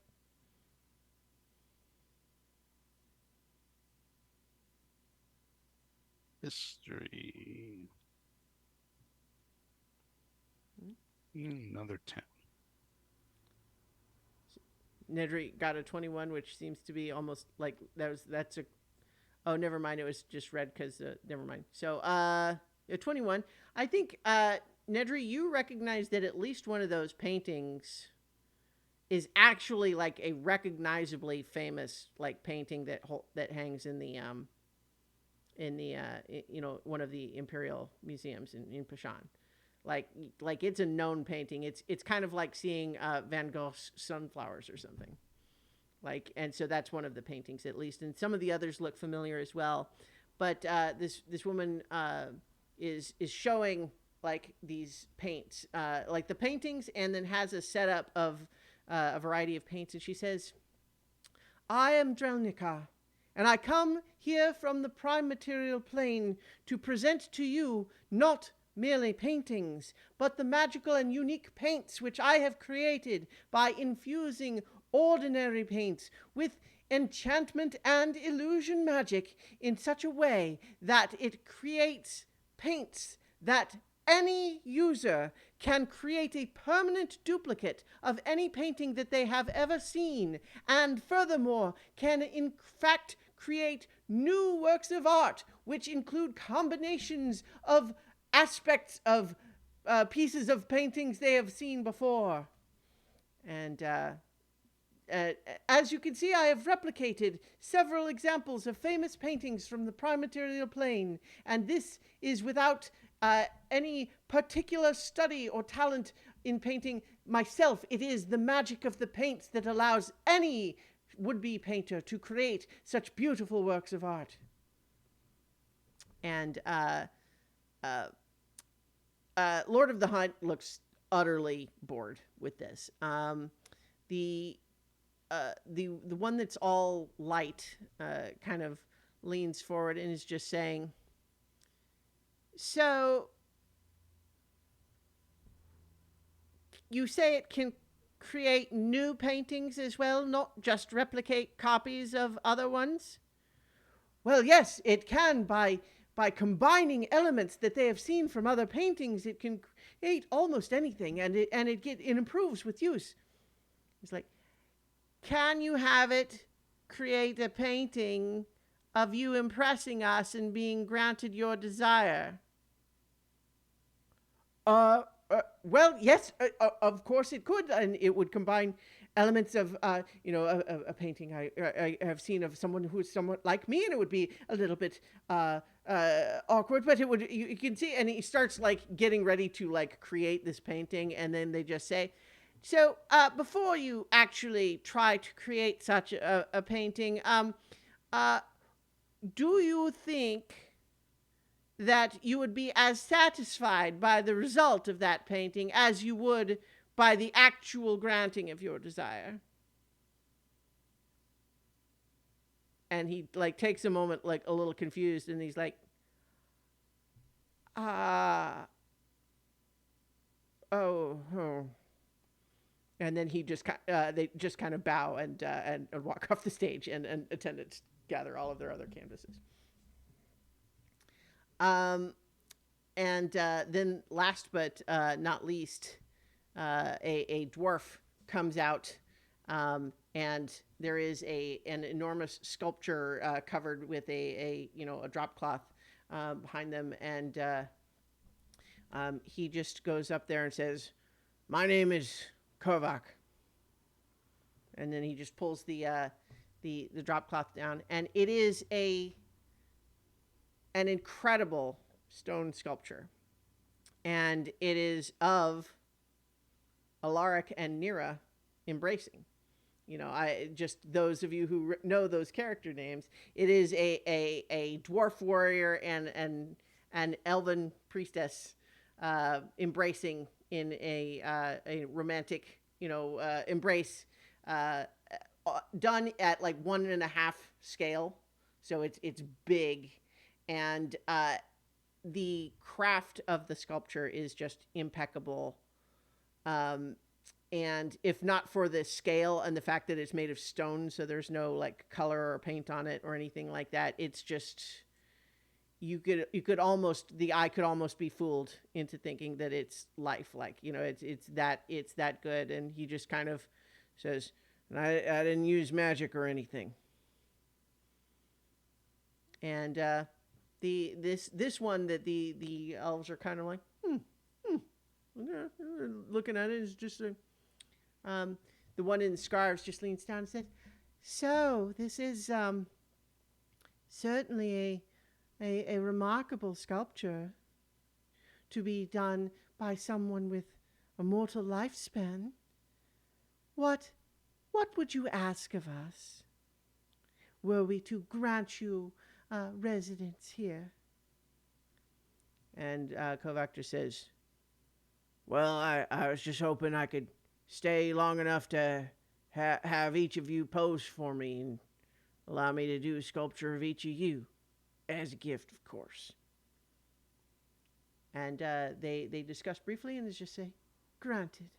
History. Another 10. Nedry got a 21, which seems to be almost like that's a. Oh, never mind. It was just red because never mind. So a 21. I think Nedry, you recognize that at least one of those paintings is actually like a recognizably famous like painting that hangs in the one of the imperial museums in Pashan. Like it's a known painting. It's kind of like seeing Van Gogh's Sunflowers or something. And so that's one of the paintings at least, and some of the others look familiar as well. But this woman is showing like these paints, like the paintings, and then has a setup of a variety of paints, and she says, "I am Drelnica, and I come here from the prime material plane to present to you not merely paintings, but the magical and unique paints which I have created by infusing ordinary paints with enchantment and illusion magic in such a way that it creates paints that any user can create a permanent duplicate of any painting that they have ever seen, and furthermore can in fact create new works of art which include combinations of aspects of pieces of paintings they have seen before." And as you can see, I have replicated several examples of famous paintings from the prime material plane, and this is without any particular study or talent in painting myself. It is the magic of the paints that allows any would-be painter to create such beautiful works of art. And Lord of the Hunt looks utterly bored with this. The one that's all light kind of leans forward and is just saying, "So you say it can create new paintings as well, not just replicate copies of other ones?" "Well, yes, it can. By combining elements that they have seen from other paintings, it can create almost anything, and it improves with use." It's like, "Can you have it create a painting of you impressing us and being granted your desire?" Well, yes, of course it could, and it would combine elements of, a painting I have seen of someone who is somewhat like me, and it would be a little bit awkward, but you can see, and he starts like getting ready to like create this painting, and then they just say, "So, before you actually try to create such a painting, do you think that you would be as satisfied by the result of that painting as you would by the actual granting of your desire?" And he like takes a moment, like a little confused, and he's like, oh. And then they just kind of bow and walk off the stage, and attendants gather all of their other canvases. And then last but not least, a dwarf comes out, and there is an enormous sculpture covered with a drop cloth behind them, and he just goes up there and says, "My name is Kovac." And then he just pulls the drop cloth down, and it is an incredible stone sculpture, and it is of Alaric and Nira embracing. I just, those of you who know those character names, it is a dwarf warrior and an elven priestess embracing in a romantic embrace, done at like 1.5 scale, so it's big. And the craft of the sculpture is just impeccable. And if not for the scale and the fact that it's made of stone, so there's no like color or paint on it or anything like that, it's just, the eye could almost be fooled into thinking that it's lifelike. It's that good. And he just kind of says, I didn't use magic or anything. And this one that the elves are kind of like, looking at it is just the one in the scarves just leans down and said, "So this is certainly a remarkable sculpture to be done by someone with a mortal lifespan. What would you ask of us, were we to grant you residence here?" And Kovac just says, "Well, I was just hoping I could stay long enough to have each of you pose for me and allow me to do a sculpture of each of you, as a gift, of course." And they discuss briefly, and they just say, "Granted."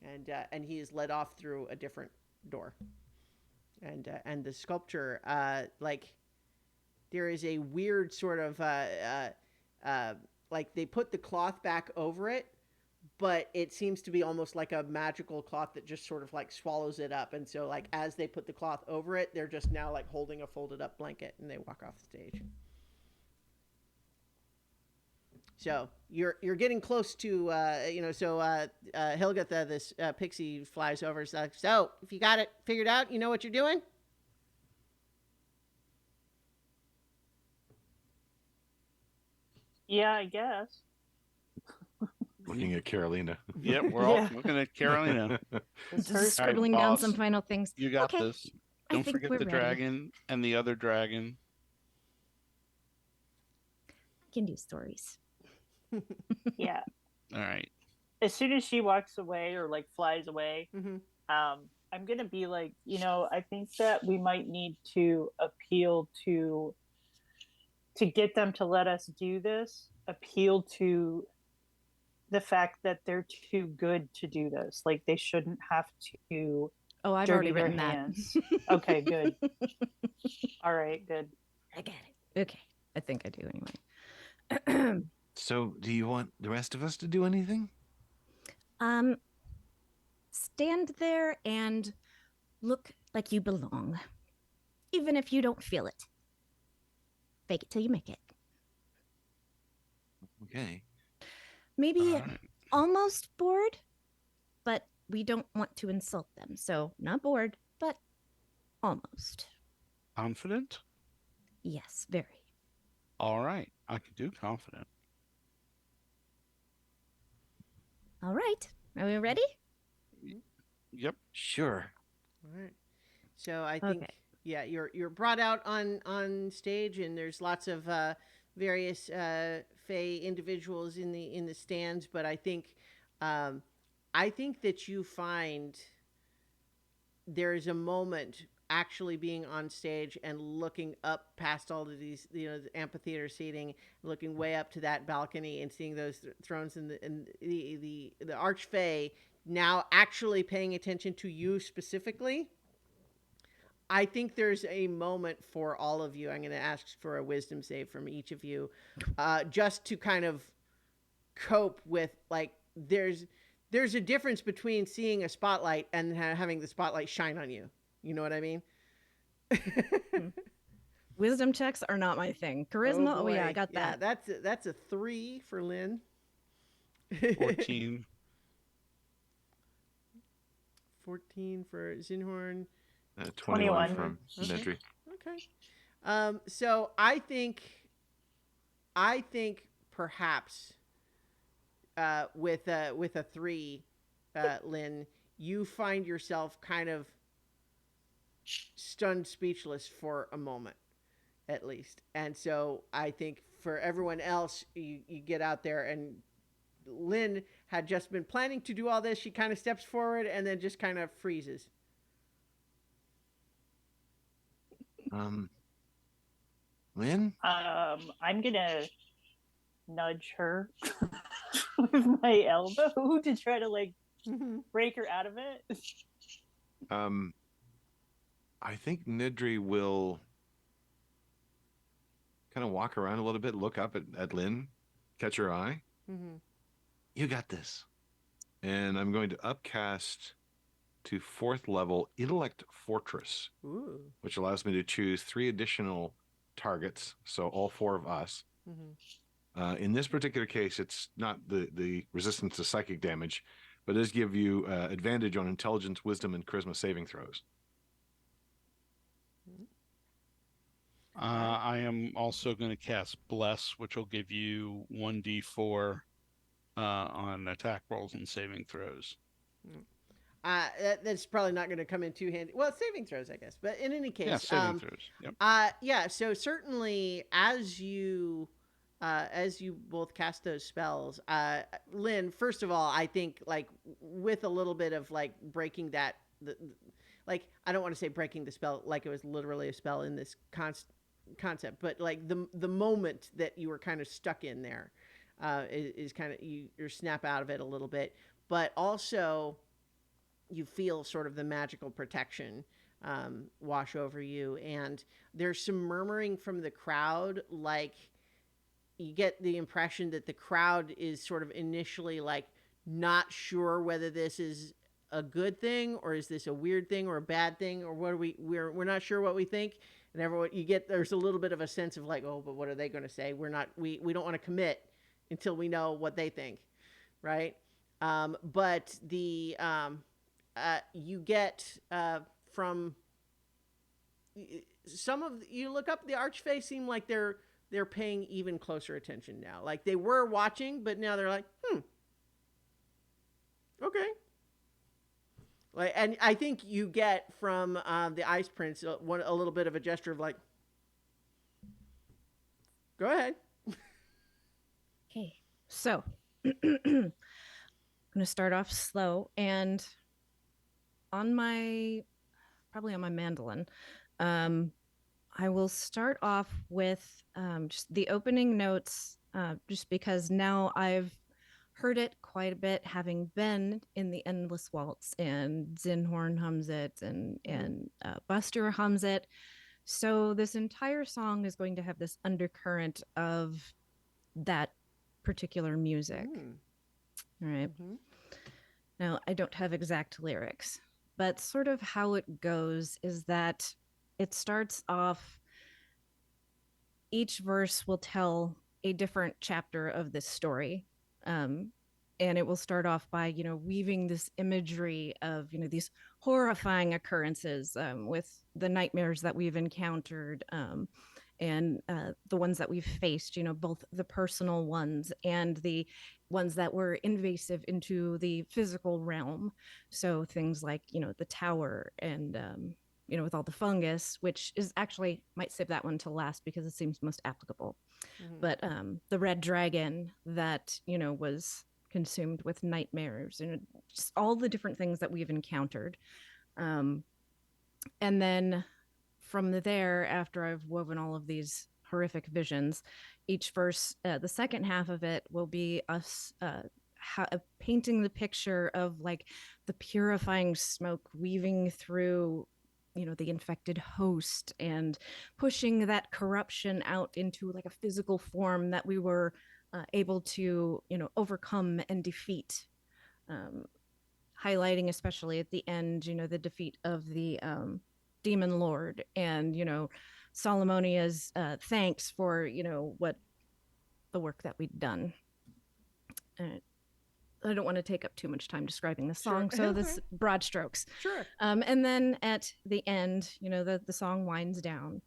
And he is led off through a different door. And the sculpture, like, there is a weird sort of like they put the cloth back over it, but it seems to be almost like a magical cloth that just sort of like swallows it up. And so like as they put the cloth over it, they're just now like holding a folded up blanket, and they walk off the stage. So you're getting close to So Hilgatha, this pixie, flies over. So if you got it figured out, you know what you're doing. Yeah, I guess. Looking at Carolina. Yep, we're all Yeah. looking at Carolina. It's Just her scribbling All right, down boss. some final things. You got Okay, this. I Don't think forget we're the ready. dragon and the other dragon. I can do stories. Yeah. All right. As soon as she walks away or like flies away, Mm-hmm. I'm gonna be like, I think that we might need to appeal to get them to let us do this. Appeal to the fact that they're too good to do this. Like they shouldn't have to Oh, I've dirty already their written that. hands. Okay, good. All right, good. I got it. Okay, I think I do anyway. So, do you want the rest of us to do anything? Stand there and look like you belong, even if you don't feel it. Fake it till you make it. Okay. Maybe All right. almost bored, but we don't want to insult them. So, not bored, but almost. Confident? Yes, very. All right. I can do confident. All right. Are we ready? Yep. Sure. All right. So I think Okay. yeah, you're brought out on stage, and there's lots of various Fey individuals in the stands. But I think that you find there is a moment actually being on stage and looking up past all of these, the amphitheater seating, looking way up to that balcony and seeing those thrones and the Archfey now actually paying attention to you specifically. I think there's a moment for all of you. I'm going to ask for a wisdom save from each of you, just to kind of cope with, like, there's a difference between seeing a spotlight and having the spotlight shine on you. You know what I mean? Wisdom checks are not my thing. Charisma, oh yeah, I boy. got Yeah, that. that's a 3 for Lynn. 14. 14 for Zinhorn. 21 21. from Okay. Nedry. Okay. So I think perhaps with a 3, Lynn, you find yourself kind of stunned, speechless for a moment, at least. And so I think for everyone else, you get out there, and Lynn had just been planning to do all this. She kind of steps forward and then just kind of freezes. Lynn? I'm gonna nudge her with my elbow to try to like break her out of it. I think Nedry will kind of walk around a little bit, look up at Lynn, catch her eye. Mm-hmm. You got this. And I'm going to upcast to 4th level Intellect Fortress, Ooh. which allows me to choose 3 additional targets, so all 4 of us. Mm-hmm. In this particular case, it's not the resistance to psychic damage, but it does give you advantage on intelligence, wisdom, and charisma saving throws. I am also going to cast Bless, which will give you 1d4 on attack rolls and saving throws. That's probably not going to come in too handy. Well, saving throws, I guess. But in any case, Yeah, saving throws. Yep. Yeah. So certainly, as you both cast those spells, Lynn, first of all, I think, like, with a little bit of like breaking that, like, I don't want to say breaking the spell like it was literally a spell in this concept, but like the moment that you were kind of stuck in there is kind of you snap out of it a little bit, but also you feel sort of the magical protection wash over you, and there's some murmuring from the crowd. Like, you get the impression that the crowd is sort of initially like not sure whether this is a good thing or is this a weird thing or a bad thing, or what are we're not sure what we think. And everyone, there's a little bit of a sense of like, oh, but what are they going to say? We don't want to commit until we know what they think, right? But you get from some of you look up the Archfey seem like they're paying even closer attention now. Like they were watching, but now they're like, okay. Like, and I think you get from the Ice Prince a little bit of a gesture of like, go ahead. Okay, so I'm going to start off slow and probably on my mandolin. I will start off with just the opening notes, just because now I've heard it quite a bit, having been in the Endless Waltz, and Zinhorn hums it, and Buster hums it. So this entire song is going to have this undercurrent of that particular music. All right. Now, I don't have exact lyrics, but sort of how it goes is that it starts off, each verse will tell a different chapter of this story. And it will start off by, weaving this imagery of, these horrifying occurrences with the nightmares that we've encountered, and the ones that we've faced, both the personal ones and the ones that were invasive into the physical realm. So things like, the tower and, with all the fungus, which is actually, might save that one to last because it seems most applicable. But the red dragon that, was consumed with nightmares, and just all the different things that we've encountered. And then from there, after I've woven all of these horrific visions, each verse, the second half of it will be us painting the picture of like the purifying smoke weaving through, the infected host and pushing that corruption out into like a physical form that we were able to, overcome and defeat. Highlighting especially at the end, the defeat of the demon lord, and Solomonia's thanks for what the work that we'd done. I don't want to take up too much time describing the song, Sure. so this broad strokes. Sure. And then at the end, the song winds down,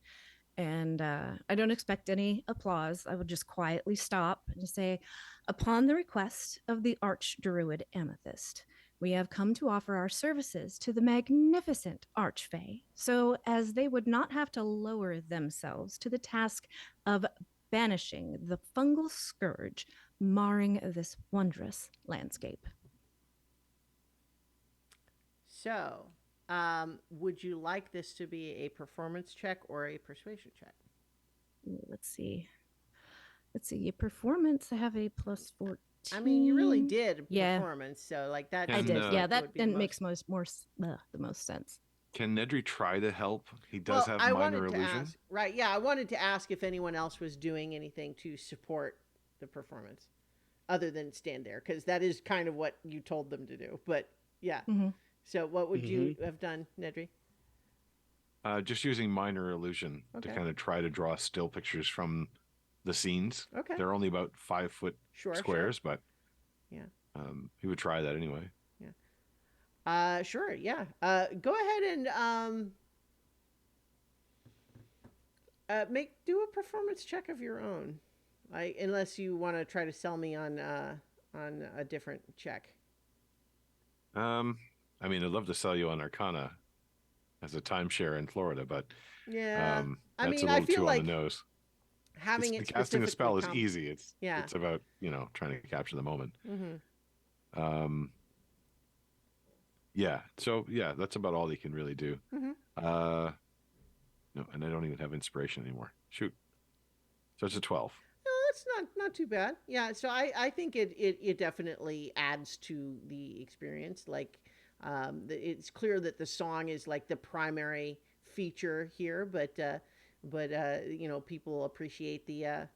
and I don't expect any applause. I would just quietly stop and say, upon the request of the Archdruid Amethyst, we have come to offer our services to the magnificent Archfey, so as they would not have to lower themselves to the task of banishing the fungal scourge marring this wondrous landscape. So, would you like this to be a performance check or a persuasion check? Let's see. A performance, I have a plus 14. I mean, you really did performance, so like that. I did. Yeah, that then makes the most sense. Can Nedry try to help? He does have minor illusion. Right, yeah, I wanted to ask if anyone else was doing anything to support the performance other than stand there, because that is kind of what you told them to do. But yeah. So what would you have done, Nedry? Just using minor illusion to kind of try to draw still pictures from the scenes. Okay. They're only about 5 foot squares, but yeah, he would try that anyway. Yeah. Sure. Yeah. Go ahead and do a performance check of your own, unless you want to try to sell me on a different check. I mean, I'd love to sell you on Arcana as a timeshare in Florida, but yeah, that's I mean, a little I feel too like on the nose. Having it casting a spell is easy. It's about trying to capture the moment. Yeah. So yeah, that's about all he can really do. No, and I don't even have inspiration anymore. Shoot. So it's a 12. No, that's not too bad. Yeah. So I think it definitely adds to the experience. Like, it's clear that the song is like the primary feature here, but people appreciate the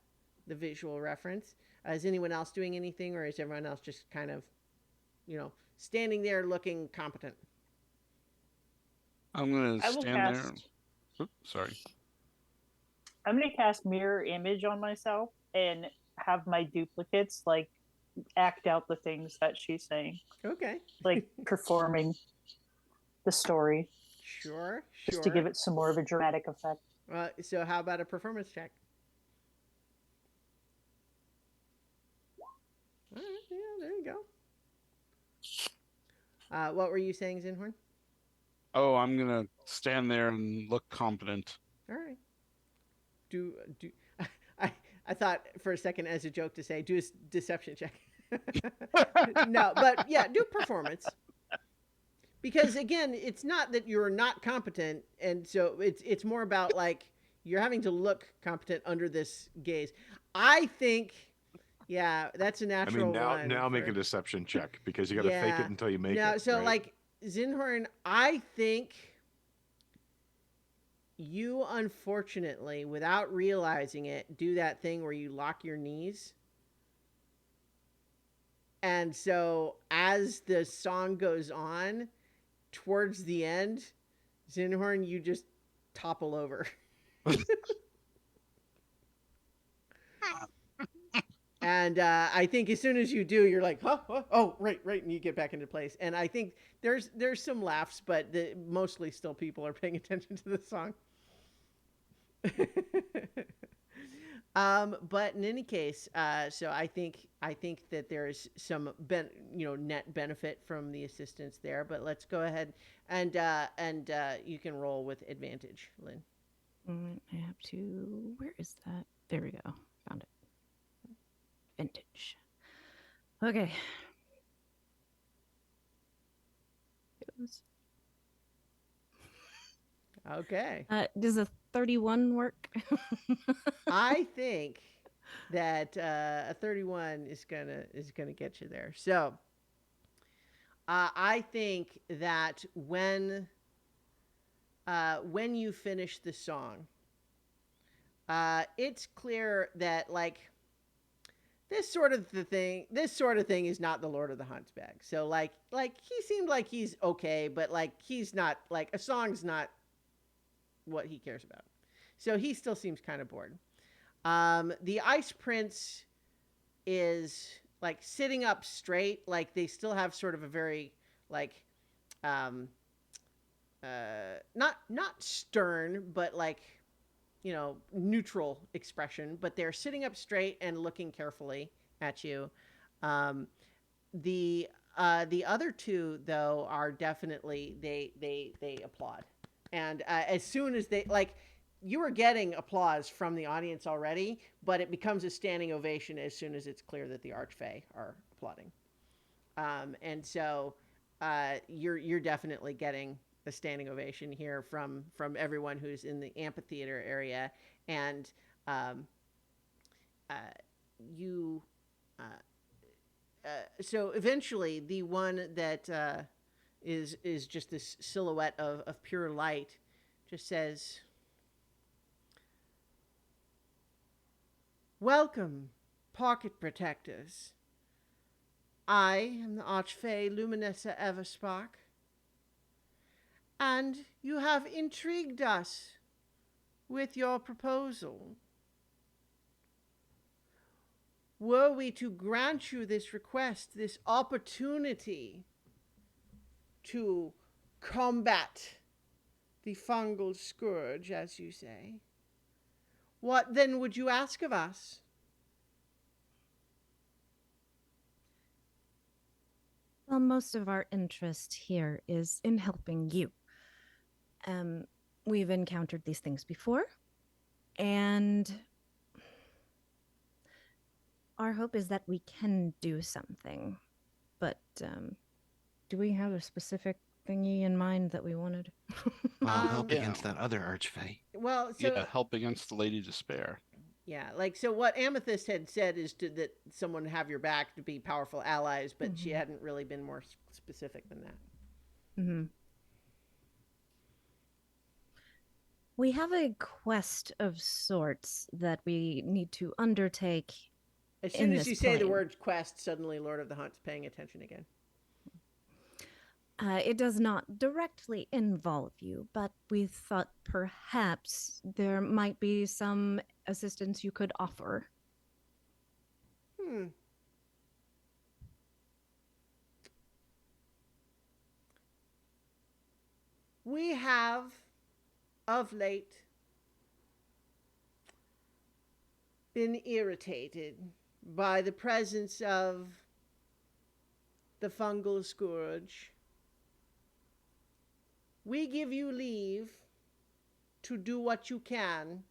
visual reference. Is anyone else doing anything, or is everyone else just kind of, standing there looking competent? I'm gonna stand there. Oops, sorry. I'm gonna cast mirror image on myself and have my duplicates like act out the things that she's saying, Okay. like performing the story, Sure. just to give it some more of a dramatic effect. So how about a performance check? All right, yeah, there you go. What were you saying, Zinhorn? Oh, I'm gonna stand there and look competent. All right. Do I I thought for a second as a joke to say do a deception check. No, but yeah, do performance. Because again, it's not that you're not competent, and so it's more about like you're having to look competent under this gaze. I think, yeah, that's a I natural mean, now one. now make for- a deception check because you got to fake Yeah. it until you make No, it. so right? like Zinhorn, I think you unfortunately, without realizing it, do that thing where you lock your knees. And so as the song goes on, towards the end, Zinhorn, you just topple over. And I think as soon as you do, you're like, huh? Oh, right, and you get back into place. And I think there's some laughs, but mostly still people are paying attention to the song. But in any case, so I think that there's some net benefit from the assistance there. But let's go ahead and you can roll with advantage, Lynn. I have to. Where is that? There we go. Found it. Vintage. Okay. Okay. Does a 31 work? I think that a 31 is gonna get you there. So I think that when you finish the song, it's clear that like this sort of thing is not the Lord of the Hunts bag. So like he seemed like he's okay, but like he's not, like a song's not what he cares about. So he still seems kind of bored. The Ice Prince is like sitting up straight, like they still have sort of a very like not stern, but like neutral expression, but they're sitting up straight and looking carefully at you. Um, the other two though are definitely they applaud, and as soon as they like. You were getting applause from the audience already, but it becomes a standing ovation as soon as it's clear that the Archfey are applauding. And so you're definitely getting a standing ovation here from everyone who's in the amphitheater area, and uh, you. So eventually, the one that is just this silhouette of pure light, just says, "Welcome, pocket protectors. I am the Archfey Luminessa Everspark, and you have intrigued us with your proposal. Were we to grant you this request, this opportunity to combat the fungal scourge, as you say, what then would you ask of us?" Well, most of our interest here is in helping you. We've encountered these things before, and our hope is that we can do something. But do we have a specific thingy in mind that we wanted? Well, help Yeah. against that other Archfey. Well, so Yeah, help against the Lady Despair. yeah, like so what Amethyst had said is that someone have your back to be powerful allies, but she hadn't really been more specific than that. Mm-hmm. We have a quest of sorts that we need to undertake. As soon in as this you say the plane. word quest, suddenly Lord of the Hunt's paying attention again. It does not directly involve you, but we thought perhaps there might be some assistance you could offer. We have, of late, been irritated by the presence of the fungal scourge. We give you leave to do what you can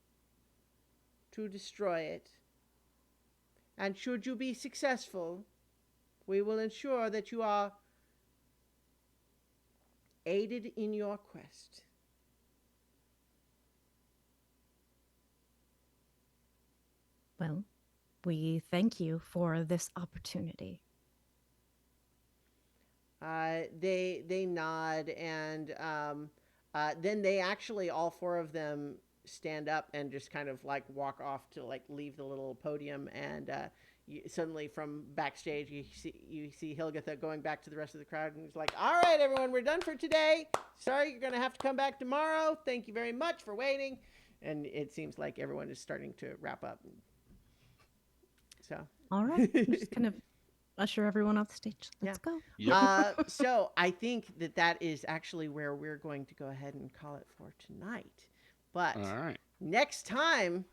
to destroy it. And should you be successful, we will ensure that you are aided in your quest. Well, we thank you for this opportunity. They nod, and then they actually, all four of them, stand up and just kind of like walk off to like leave the little podium. And suddenly from backstage, you see Hilgatha going back to the rest of the crowd, and he's like, "All right, everyone, we're done for today. Sorry, you're gonna have to come back tomorrow. Thank you very much for waiting." And it seems like everyone is starting to wrap up. So. All right. Just kind of usher everyone off the stage. Let's go. Yep. So I think that is actually where we're going to go ahead and call it for tonight. But All right. next time,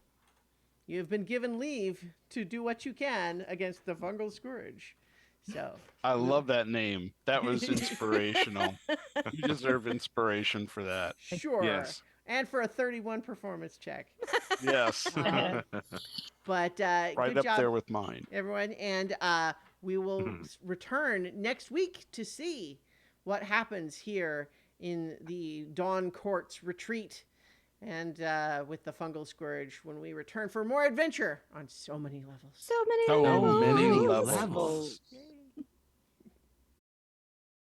you've been given leave to do what you can against the fungal scourge. So I love that name. That was inspirational. You deserve inspiration for that. sure. Yes. And for a 31 performance check. Yes. But Right good up job, there with mine. everyone. And we will return next week to see what happens here in the Dawn Court's retreat and with the fungal scourge when we return for more adventure on so many levels. So many So levels. many Many levels. levels. Yay.